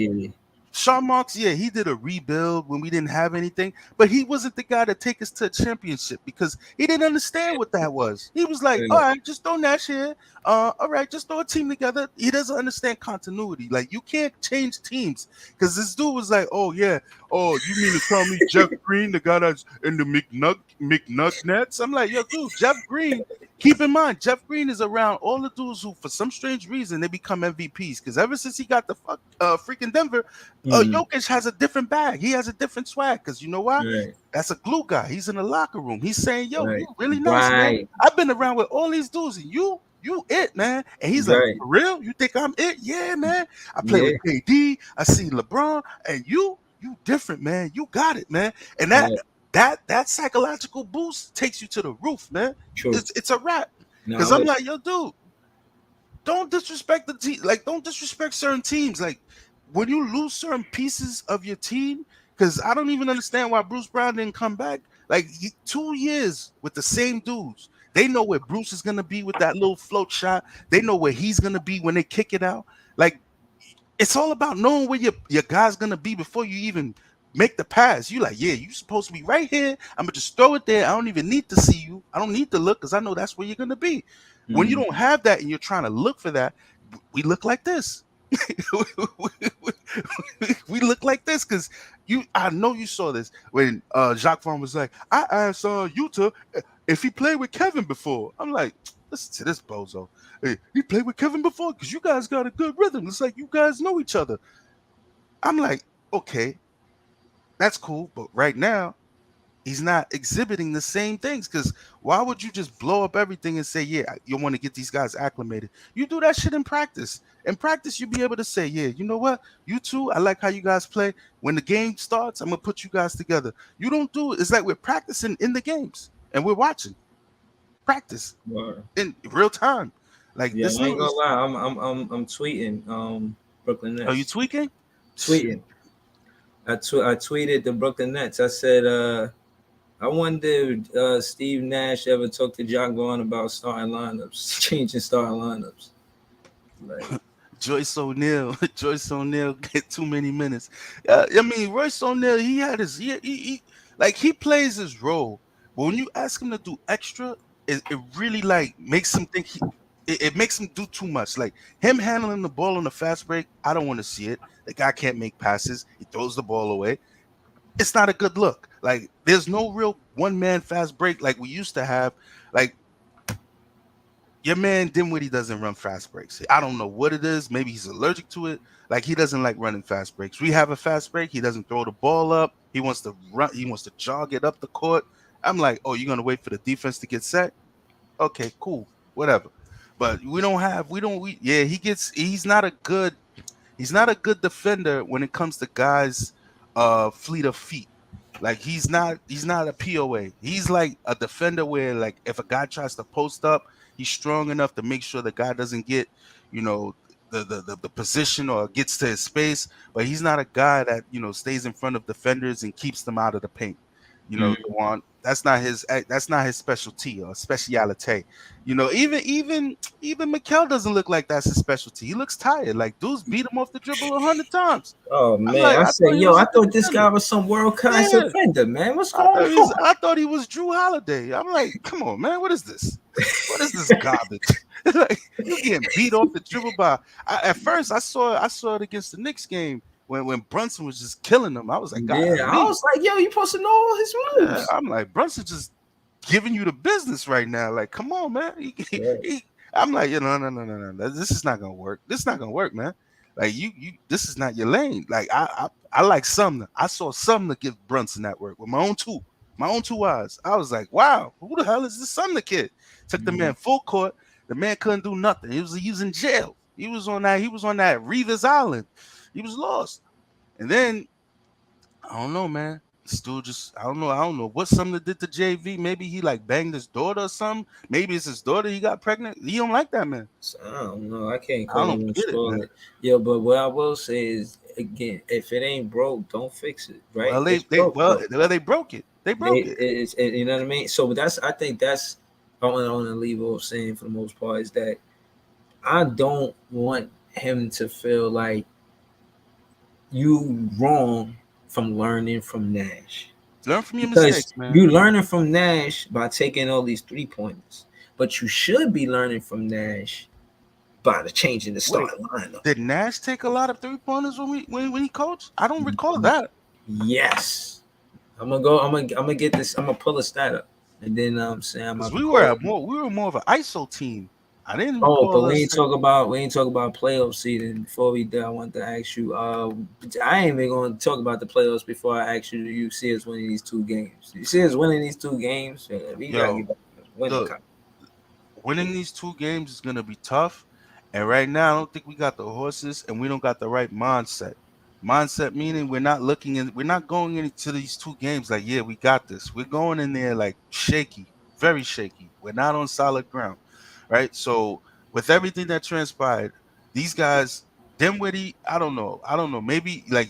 Sean Marks, he did a rebuild when we didn't have anything, but he wasn't the guy to take us to a championship because he didn't understand what that was. He was like, all right, just throw Nash here. All right, just throw a team together. He doesn't understand continuity. Like, you can't change teams because this dude was like, oh, you mean to tell me Jeff Green, the guy that's in the McNuggets Nets? I'm like, yo, dude, Jeff Green, keep in mind, Jeff Green is around all the dudes who, for some strange reason, they become MVPs because ever since he got the freaking Denver, Jokic has a different bag. He has a different swag because you know why? Right. That's a glue guy. He's in the locker room. He's saying, yo, you really nice, man. I've been around with all these dudes, and you it, man. And he's like, for real? You think I'm it? Yeah, man. I play with KD. I see LeBron, and you different, man. You got it, man. And that psychological boost takes you to the roof, man. True. It's a wrap. Because I'm like, yo, dude, don't disrespect the team. Like, don't disrespect certain teams. Like, when you lose certain pieces of your team, because I don't even understand why Bruce Brown didn't come back. Like, 2 years with the same dudes. They know where Bruce is going to be with that little float shot. They know where he's going to be when they kick it out. Like, it's all about knowing where your guy's going to be before you even make the pass. You like, you're supposed to be right here. I'm going to just throw it there. I don't even need to see you. I don't need to look because I know that's where you're going to be. Mm-hmm. When you don't have that and you're trying to look for that, we look like this. We look like this because I know you saw this when Jacque Vaughn was like, I asked Utah if he played with Kevin before. I'm like, listen to this bozo. Hey, he played with Kevin before because you guys got a good rhythm. It's like you guys know each other. I'm like, okay, that's cool, but right now he's not exhibiting the same things because why would you just blow up everything and say, you want to get these guys acclimated? You do that shit in practice. In practice, you'll be able to say, you know what? You two, I like how you guys play. When the game starts, I'm going to put you guys together. You don't do it. It's like we're practicing in the games and we're watching. Practice in real time. Like, this I ain't gonna lie. I'm tweeting Brooklyn Nets. Are you tweaking? Tweeting. I tweeted the Brooklyn Nets. I said, I wonder if Steve Nash ever talked to Jacque Vaughn about starting lineups, changing starting lineups. Like Joyce O'Neal get too many minutes. I mean, Royce O'Neal, he had his he like he plays his role. But when you ask him to do extra, it really like makes him think it makes him do too much. Like him handling the ball on the fast break, I don't want to see it. The guy can't make passes. He throws the ball away. It's not a good look. Like there's no real one man fast break like we used to have. Like your man Dinwiddie doesn't run fast breaks. I don't know what it is. Maybe he's allergic to it. Like he doesn't like running fast breaks. We have a fast break. He doesn't throw the ball up. He wants to run. He wants to jog it up the court. I'm like, oh, you're gonna wait for the defense to get set? Okay, cool, whatever. But he's not a good defender when it comes to guys fleet of feet. Like he's not a POA. He's like a defender where like if a guy tries to post up, he's strong enough to make sure the guy doesn't get, the position or gets to his space, but he's not a guy that, stays in front of defenders and keeps them out of the paint. That's not his specialty or speciality. Even Mikal doesn't look like that's his specialty. He looks tired. Like dudes beat him off the dribble 100 times. Oh man, I thought this guy was some world class defender, man. What's going on? I thought he was Drew Holiday. I'm like, come on, man, what is this? What is this garbage? Like he's getting beat off the dribble by. At first, I saw it against the Knicks game. When Brunson was just killing them, I was like, God, yeah, I was like, yo, you supposed to know all his moves. Yeah, I'm like, Brunson just giving you the business right now. Like, come on, man. I'm like, no. This is not gonna work. This is not gonna work, man. Like, this is not your lane. Like, I like Sumner. I saw Sumner give Brunson that work with my own two eyes. I was like, wow, who the hell is this Sumner kid? Took the man full court. The man couldn't do nothing. He was in jail. He was on that Reeves Island. He was lost. And then, I don't know, man. Still just, I don't know what Sumner did to JV. Maybe he like banged his daughter or something. Maybe it's his daughter he got pregnant. He don't like that, man. I don't know. I can't call him it. Yeah, but what I will say is, again, if it ain't broke, don't fix it, right? Well, they broke it. They broke it. You know what I mean? So I think that's I want to leave off saying for the most part is that I don't want him to feel like you wrong from learning from Nash. Learn from your mistakes, man. You learning from Nash by taking all these 3-pointers, but you should be learning from Nash by changing the starting lineup. Did Nash take a lot of 3-pointers when he coached? I don't recall that. Yes, I'm gonna get this. I'm gonna pull a stat up, and then I'm saying we were more of an ISO team. I didn't. But we ain't talk about playoff seeding. Before we do, I want to ask you. I ain't even going to talk about the playoffs before I ask you. Do you see us winning these 2 games? You see us winning these 2 games? Winning these 2 games is gonna be tough. And right now, I don't think we got the horses, and we don't got the right mindset. Mindset meaning we're not going into these 2 games like, yeah, we got this. We're going in there like shaky, very shaky. We're not on solid ground. Right, so with everything that transpired, these guys, Dinwiddie, I don't know. Maybe like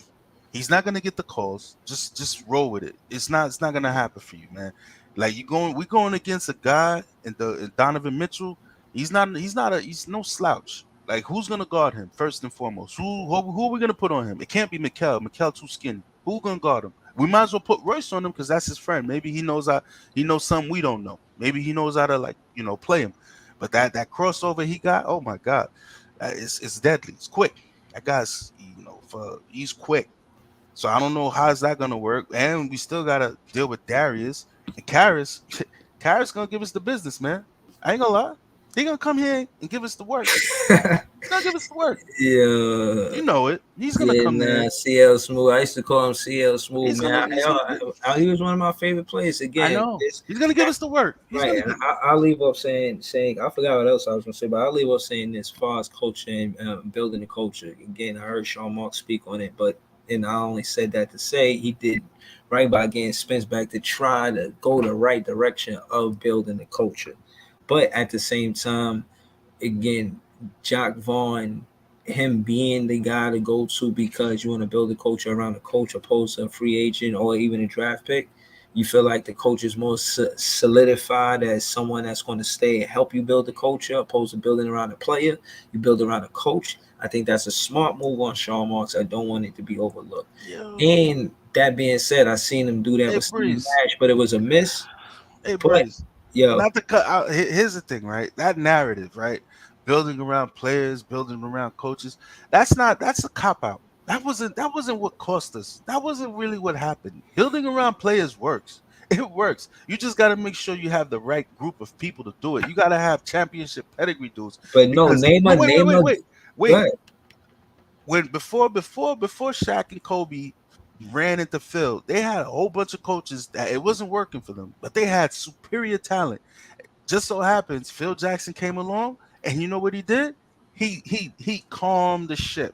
he's not gonna get the calls. Just roll with it. It's not gonna happen for you, man. Like we're going against a guy in Donovan Mitchell. He's no slouch. Like who's gonna guard him first and foremost? Who are we gonna put on him? It can't be Mikal. Mikal too skinny. Who gonna guard him? We might as well put Royce on him because that's his friend. Maybe he knows something we don't know. Maybe he knows how to play him. But that crossover he got, oh my God, it's deadly. It's quick. That guy's, he's quick. So I don't know how's that gonna work. And we still gotta deal with Darius and Caris. Caris gonna give us the business, man. I ain't gonna lie. He gonna come here and give us the work. He's gonna give us the work. Yeah, you know it. He's gonna come in. CL Smooth. I used to call him CL Smooth. He was one of my favorite players. Again, I know. He's gonna give us the work. Right. And I'll leave off saying. I forgot what else I was gonna say, but I'll leave off saying this: as far as coaching, building the culture. Again, I heard Sean Mark speak on it, and I only said that to say he did right by getting Spence back to try to go the right direction of building the culture. But at the same time, again, Jacque Vaughn him being the guy to go to because you want to build a culture around a coach opposed to a free agent or even a draft pick? You feel like the coach is more solidified as someone that's going to stay and help you build the culture opposed to building around a player. You build around a coach. I think that's a smart move on Sean Marks. I don't want it to be overlooked. And that being said, I seen him do that with Steve Nash, but it was a miss. Hey, Breeze. Not to cut out. Here's the thing, right? That narrative, right? Building around players, building around coaches. That's a cop out. That wasn't what cost us. That wasn't really what happened. Building around players works. It works. You just got to make sure you have the right group of people to do it. You got to have championship pedigree dudes. But no, wait. When before Shaq and Kobe ran into Phil, they had a whole bunch of coaches that it wasn't working for them, but they had superior talent. Just so happens Phil Jackson came along, and you know what he did? He calmed the ship.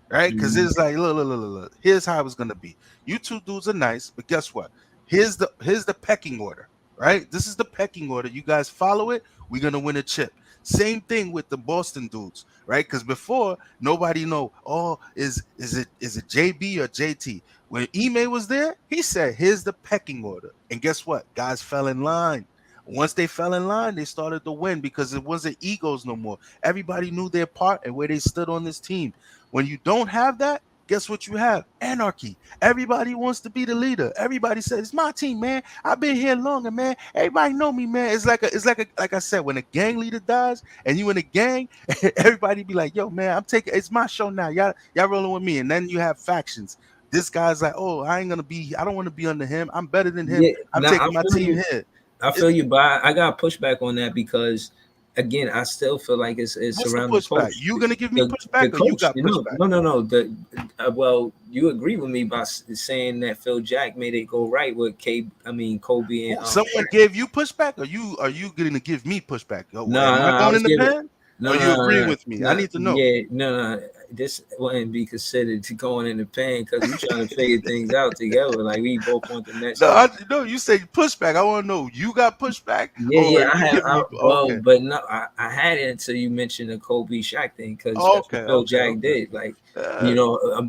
Right? Because it's like, look, here's how it's gonna be. You two dudes are nice, but guess what? Here's the pecking order, right? This is the pecking order. You guys follow it, we're gonna win a chip. Same thing with the Boston dudes, right? Because before nobody know, is it JB or JT? When Ime was there, he said, here's the pecking order. And guess what? Guys fell in line. Once they fell in line, they started to win because it wasn't egos no more. Everybody knew their part and where they stood on this team. When you don't have that, guess what you have? Anarchy. Everybody wants to be the leader. Everybody says, it's my team, man. I've been here longer, man. Everybody know me, man. It's like I said, when a gang leader dies and you in a gang, everybody be like, yo, man, it's my show now. Y'all rolling with me. And then you have factions. This guy's like, I don't want to be under him. I'm better than him. I'm taking my team here. I feel you, but I got pushback on that because, again, I still feel like it's around the coach. You gonna give me pushback, or you got pushback? No. Well, you agree with me by saying that Phil Jack made it go right with Kobe and. Someone gave you pushback, or are you gonna give me pushback? Am I going in the pen? No, you agree with me? I need to know. Yeah, no. This wouldn't be considered to going in the pain because we're trying to figure things out together. Like we both want the next. No, you say pushback. I want to know you got pushback. Yeah, I have. But no, I had it until you mentioned the Kobe Shaq thing because Phil Jack did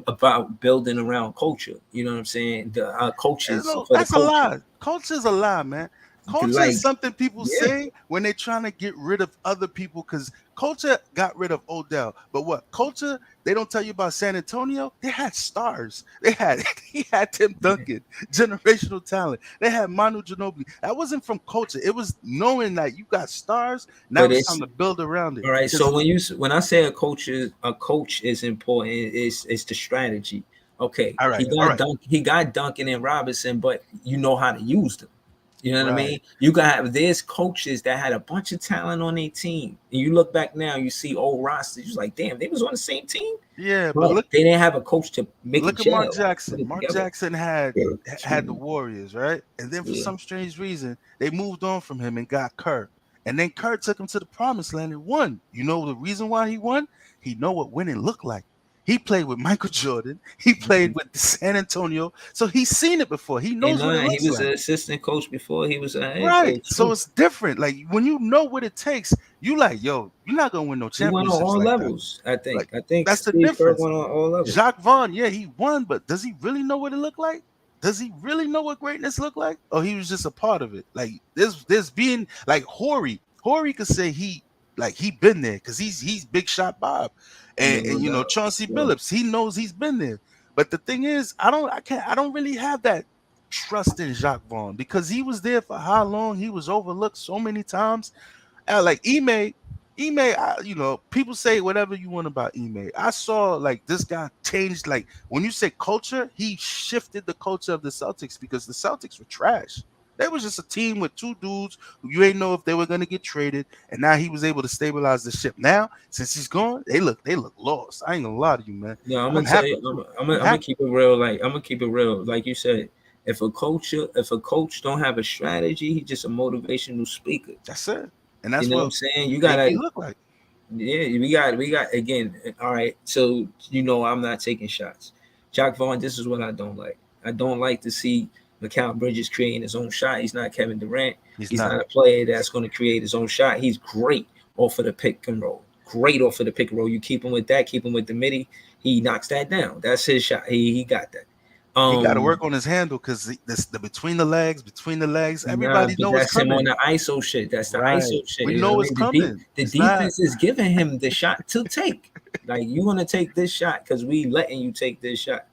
about building around culture. You know what I'm saying? The coaches. That's a lie. Culture's a lie, man. Culture is something people say when they're trying to get rid of other people because culture got rid of Odell. But what culture they don't tell you about San Antonio? They had stars. He had Tim Duncan, generational talent. They had Manu Ginobili. That wasn't from culture. It was knowing that you got stars. Now it's time to build around it. All right. So when I say a coach is important, it's the strategy. Okay. All right. He got Duncan and Robinson, but you know how to use them. You know what I mean? There's coaches that had a bunch of talent on their team. And you look back now, you see old rosters. You're like, damn, they was on the same team. Yeah, but they didn't have a coach to make. Look at Mark Jackson. Mark Jackson had the Warriors, right? And then for some strange reason, they moved on from him and got Kerr. And then Kerr took him to the promised land and won. You know the reason why he won? He know what winning looked like. He played with Michael Jordan. He played with San Antonio. So he's seen it before. He knows what it looks like. He was an assistant coach before he was a head coach. So it's different. Like when you know what it takes, you like, yo, you're not gonna win no championships. He won on all levels, I think. I think that's the difference. Won on all levels. Jacques Vaughn, he won, but does he really know what it looked like? Does he really know what greatness looked like? Or he was just a part of it? Like there's being like Horry. Horry could say he been there because he's Big Shot Bob. And Chauncey Billups, he knows he's been there. But the thing is, I don't really have that trust in Jacques Vaughn because he was there for how long? He was overlooked so many times. Like Ime, people say whatever you want about Ime. I saw like this guy changed. Like when you say culture, he shifted the culture of the Celtics because the Celtics were trash. They was just a team with two dudes who you ain't know if they were gonna get traded, and now he was able to stabilize the ship. Now, since he's gone, they look lost. I ain't gonna lie to you, man. Yeah, I'm gonna keep it real. Like you said, if a coach don't have a strategy, he's just a motivational speaker. That's it, and that's what I'm saying. You gotta look like. Yeah, we got again. All right, so I'm not taking shots. Jacques Vaughn, this is what I don't like. I don't like to see Mikal Bridges creating his own shot. He's not Kevin Durant. He's not a player that's going to create his own shot. He's great off of the pick and roll. great off of the pick and roll. You keep him with that, keep him with the midi. He knocks that down. That's his shot. He got that. He got to work on his handle because the between the legs. Everybody knows that's coming. Him on the ISO shit. That's the ISO shit. We know it's coming. The defense is giving him the shot to take. Like, you want to take this shot because we letting you take this shot.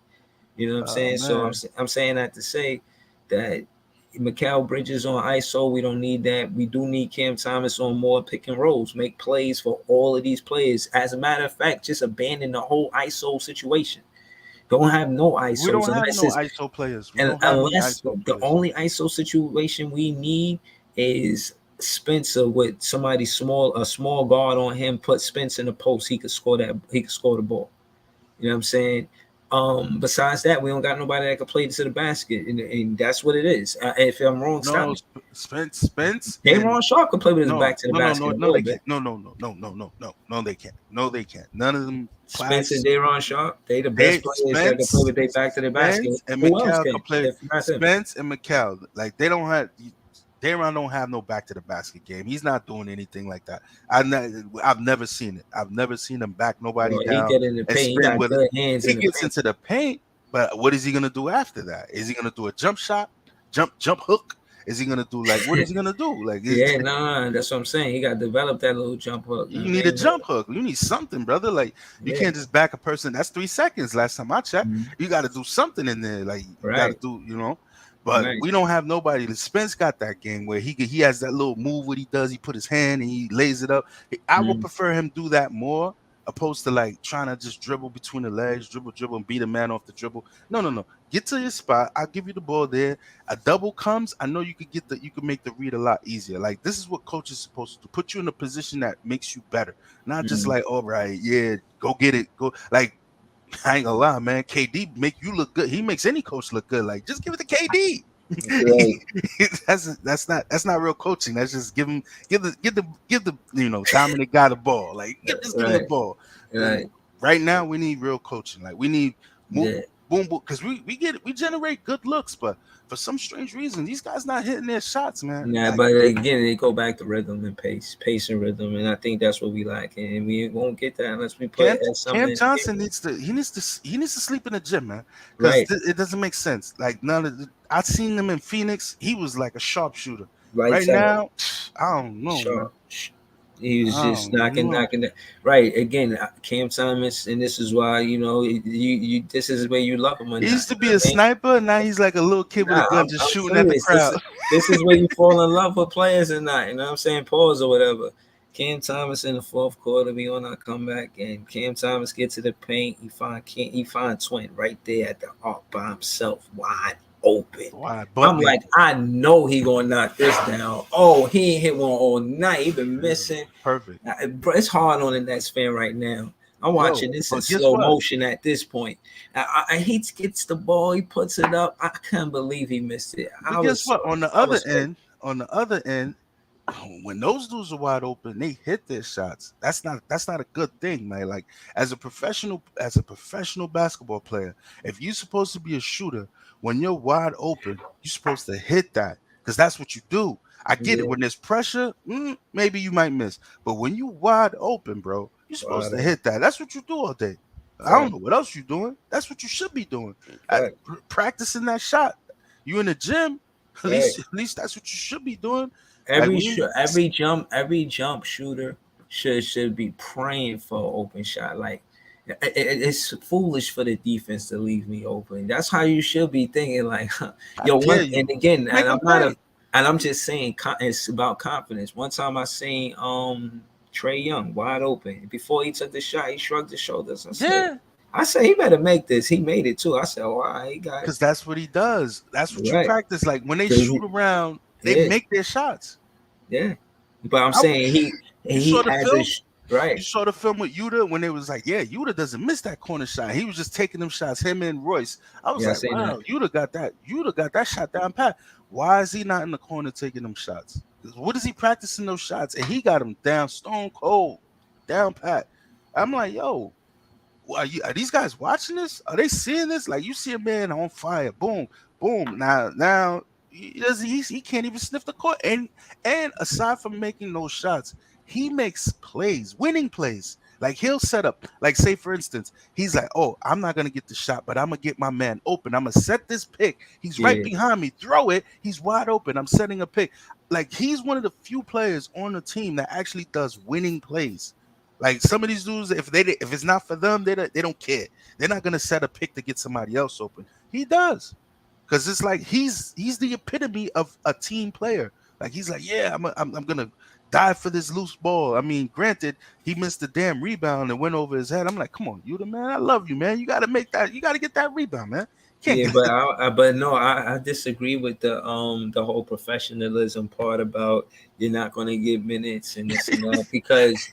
You know what I'm saying? Man. So I'm saying that to say that Mikal Bridges on ISO, we don't need that. We do need Cam Thomas on more pick and rolls. Make plays for all of these players. As a matter of fact, just abandon the whole ISO situation. Don't have no ISO. We don't have no ISO players. Unless the only ISO situation we need is Spencer with somebody small, a small guard on him. Put Spencer in the post. He could score that. He could score the ball. You know what I'm saying? Besides that, we don't got nobody that can play to the basket, and that's what it is. If I'm wrong, stop me. Spence. Daron Sharp can play with his back to the basket. No, they can't. No, they can't. None of them. Spence and Daron Sharp, they the best players that can play with their back to the basket. And Mikal can play. Spence and Mikal, like they don't have. Daron don't have no back to the basket game. He's not doing anything like that. I've never seen it. I've never seen him back nobody down. He get in the paint. He got good hands. He gets into the paint, but what is he gonna do after that? Is he gonna do a jump shot, jump hook? Is he gonna do what is he gonna do? Like, that's what I'm saying. He got to develop that little jump hook. You need a jump hook. You need something, brother. Like, you can't just back a person. That's 3 seconds. Last time I checked, you got to do something in there. Like, you got to do, But we don't have nobody. Spence got that game where he has that little move. What he does, he put his hand and he lays it up. I would prefer him do that more, opposed to like trying to just dribble between the legs, dribble, and beat a man off the dribble. No. Get to your spot. I'll give you the ball there. A double comes. I know you could make the read a lot easier. Like, this is what coach is supposed to do. Put you in a position that makes you better. Not just like, all right, yeah, go get it. Go, like, I ain't gonna lie, man. KD make you look good. He makes any coach look good. Like, just give it to KD. That's not real coaching. That's just give the dominant guy the ball. Like, give him the ball. Right now, we need real coaching. Like, we need boom, because we generate good looks, but for some strange reason, these guys not hitting their shots, man. Yeah, but again, they go back to rhythm and pace and rhythm, and I think that's what we lack, and we won't get that unless we put Cam Johnson needs to sleep in the gym, man, because it doesn't make sense. Like, I've seen him in Phoenix. He was like a sharpshooter. Right now, I don't know. Man. He was just knocking that. Right, again, Cam Thomas, and this is why you this is where you love him. He used to be a sniper, now he's like a little kid with a gun just shooting at the crowd. This is where you fall in love with players and not. You know what I'm saying? Pause or whatever. Cam Thomas in the fourth quarter, we on our comeback, and Cam Thomas gets to the paint. He find Twin right there at the arc by himself, wide open. I'm like, I know he gonna knock this down. Oh, he ain't hit one all night. He been missing. Perfect. It's hard on the Nets fan right now. I'm watching this in slow motion at this point. He gets the ball, he puts it up. I can't believe he missed it. Guess what? On the other end, when those dudes are wide open, they hit their shots. That's not a good thing, man. Like, as a professional basketball player, if you're supposed to be a shooter, when you're wide open, you're supposed to hit that because that's what you do. I get it. When there's pressure, maybe you might miss. But when you wide open, bro, you're supposed to hit that. That's what you do all day. I don't know what else you're doing. That's what you should be doing. Practicing that shot. You in the gym, at least that's what you should be doing. Every jump shooter should be praying for an open shot. Like, it's foolish for the defense to leave me open. That's how you should be thinking. Like, and again, I'm just saying, it's about confidence. One time I seen Trae Young wide open. Before he took the shot, he shrugged his shoulders and said, I said, he better make this. He made it too. I said, he got it. Because that's what he does. That's what you practice. Like, when they shoot around, they make their shots. Yeah. But I'm saying he has right. You saw the film with Yuta when they was like, Yuta doesn't miss that corner shot. He was just taking them shots, him and Royce. I was like, wow, Yuta got that shot down pat. Why is he not in the corner taking them shots? What is he practicing those shots? And he got them down stone cold, down pat. I'm like, yo, are these guys watching this? Are they seeing this? Like, you see a man on fire, boom, boom. Now he can't even sniff the court. And aside from making those shots, he makes plays, winning plays. Like he'll set up, like say for instance, he's like, oh, I'm not gonna get the shot, but I'm gonna get my man open. I'm gonna set this pick. He's right behind me. Throw it. He's wide open. I'm setting a pick. Like he's one of the few players on the team that actually does winning plays. Like some of these dudes, if it's not for them, they don't care. They're not gonna set a pick to get somebody else open. He does, because it's like he's the epitome of a team player. Like he's like, yeah, I'm gonna die for this loose ball. I mean, granted, he missed the damn rebound and went over his head. I'm like, come on, you the man. I love you, man. You got to make that. You got to get that rebound, man. But no, I disagree with the whole professionalism part about you're not going to give minutes and this and that because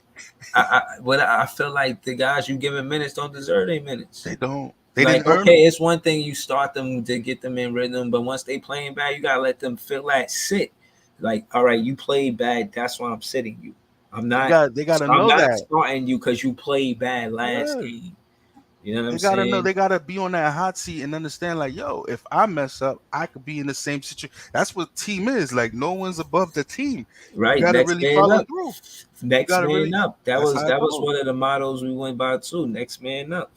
I feel like the guys you giving minutes don't deserve their minutes. They don't. It's one thing you start them to get them in rhythm, but once they playing bad, you gotta let them feel that sit. Like, all right, you played bad. That's why I'm sitting you. I'm not. They gotta know that. I'm not starting you because you played bad last game. You know what I'm saying? They gotta know. They gotta be on that hot seat and understand. Like, yo, if I mess up, I could be in the same situation. That's what team is. Like, no one's above the team. Right. You gotta really follow through. Next man up. That was one of the mottos we went by too. Next man up.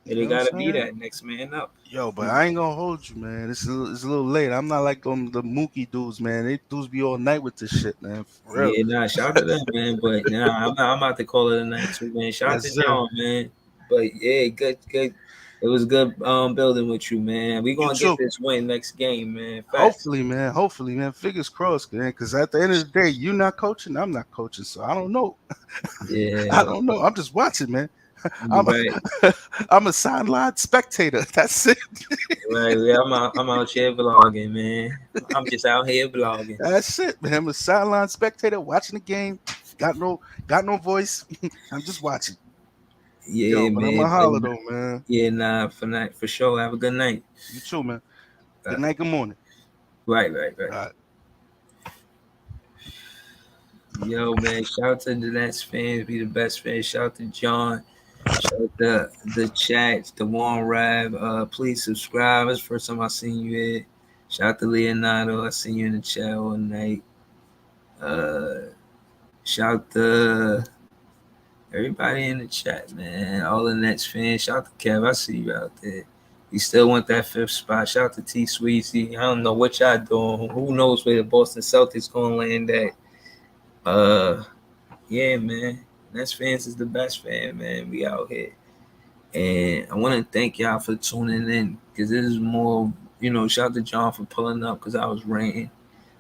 They gotta be that next man up. Yo, but I ain't gonna hold you, man. It's a little late. I'm not like the Mookie dudes, man. They dudes be all night with this shit, man. For real. Yeah, nah, shout out to them, man. But nah, I'm about to call it a night too, man. Shout out to John, man. But yeah, good. It was good building with you, man. We gonna get this win next game, man. Hopefully, man. Fingers crossed, man. Because at the end of the day, you not coaching, I'm not coaching, so I don't know. Yeah, I don't know. I'm just watching, man. I'm a sideline spectator. That's it. Right, yeah, I'm out here vlogging, man. I'm just out here vlogging. That's it, man. I'm a sideline spectator watching the game. Got no voice. I'm just watching. Yeah, man. I'm a holler though, man. Yeah, nah, for sure. Have a good night. You too, man. Good night, good morning. Right. All right. Yo, man, shout out to the Nets fans, be the best fans. Shout out to John. Shout out to the chat, the Warren Rab. Please subscribe. It's the first time I seen you here. Shout out to Leonardo. I seen you in the chat all night. Shout out to everybody in the chat, man. All the Nets fans. Shout out to Kev. I see you out there. You still want that 5th spot. Shout out to T Sweezy. I don't know what y'all doing. Who knows where the Boston Celtics gonna land at. Yeah, man. Nets fans is the best fan, man. We out here. And I want to thank y'all for tuning in because this is more, shout out to John for pulling up because I was ranting.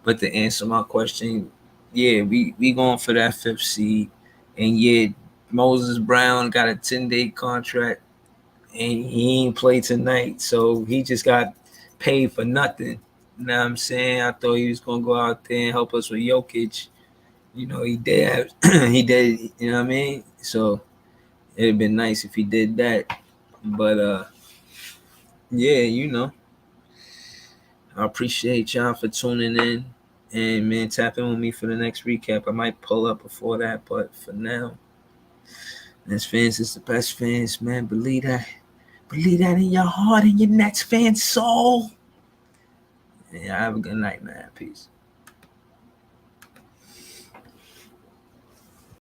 But to answer my question, yeah, we going for that 5th seed. And yeah, Moses Brown got a 10-day contract and he ain't played tonight. So he just got paid for nothing. You know what I'm saying? I thought he was going to go out there and help us with Jokic. He did. He did. You know what I mean? So it'd been nice if he did that. But yeah, I appreciate y'all for tuning in. And man, tap in with me for the next recap. I might pull up before that, but for now, Nets fans is the best fans, man. Believe that. Believe that in your heart and your Nets fan soul. Yeah, have a good night, man. Peace.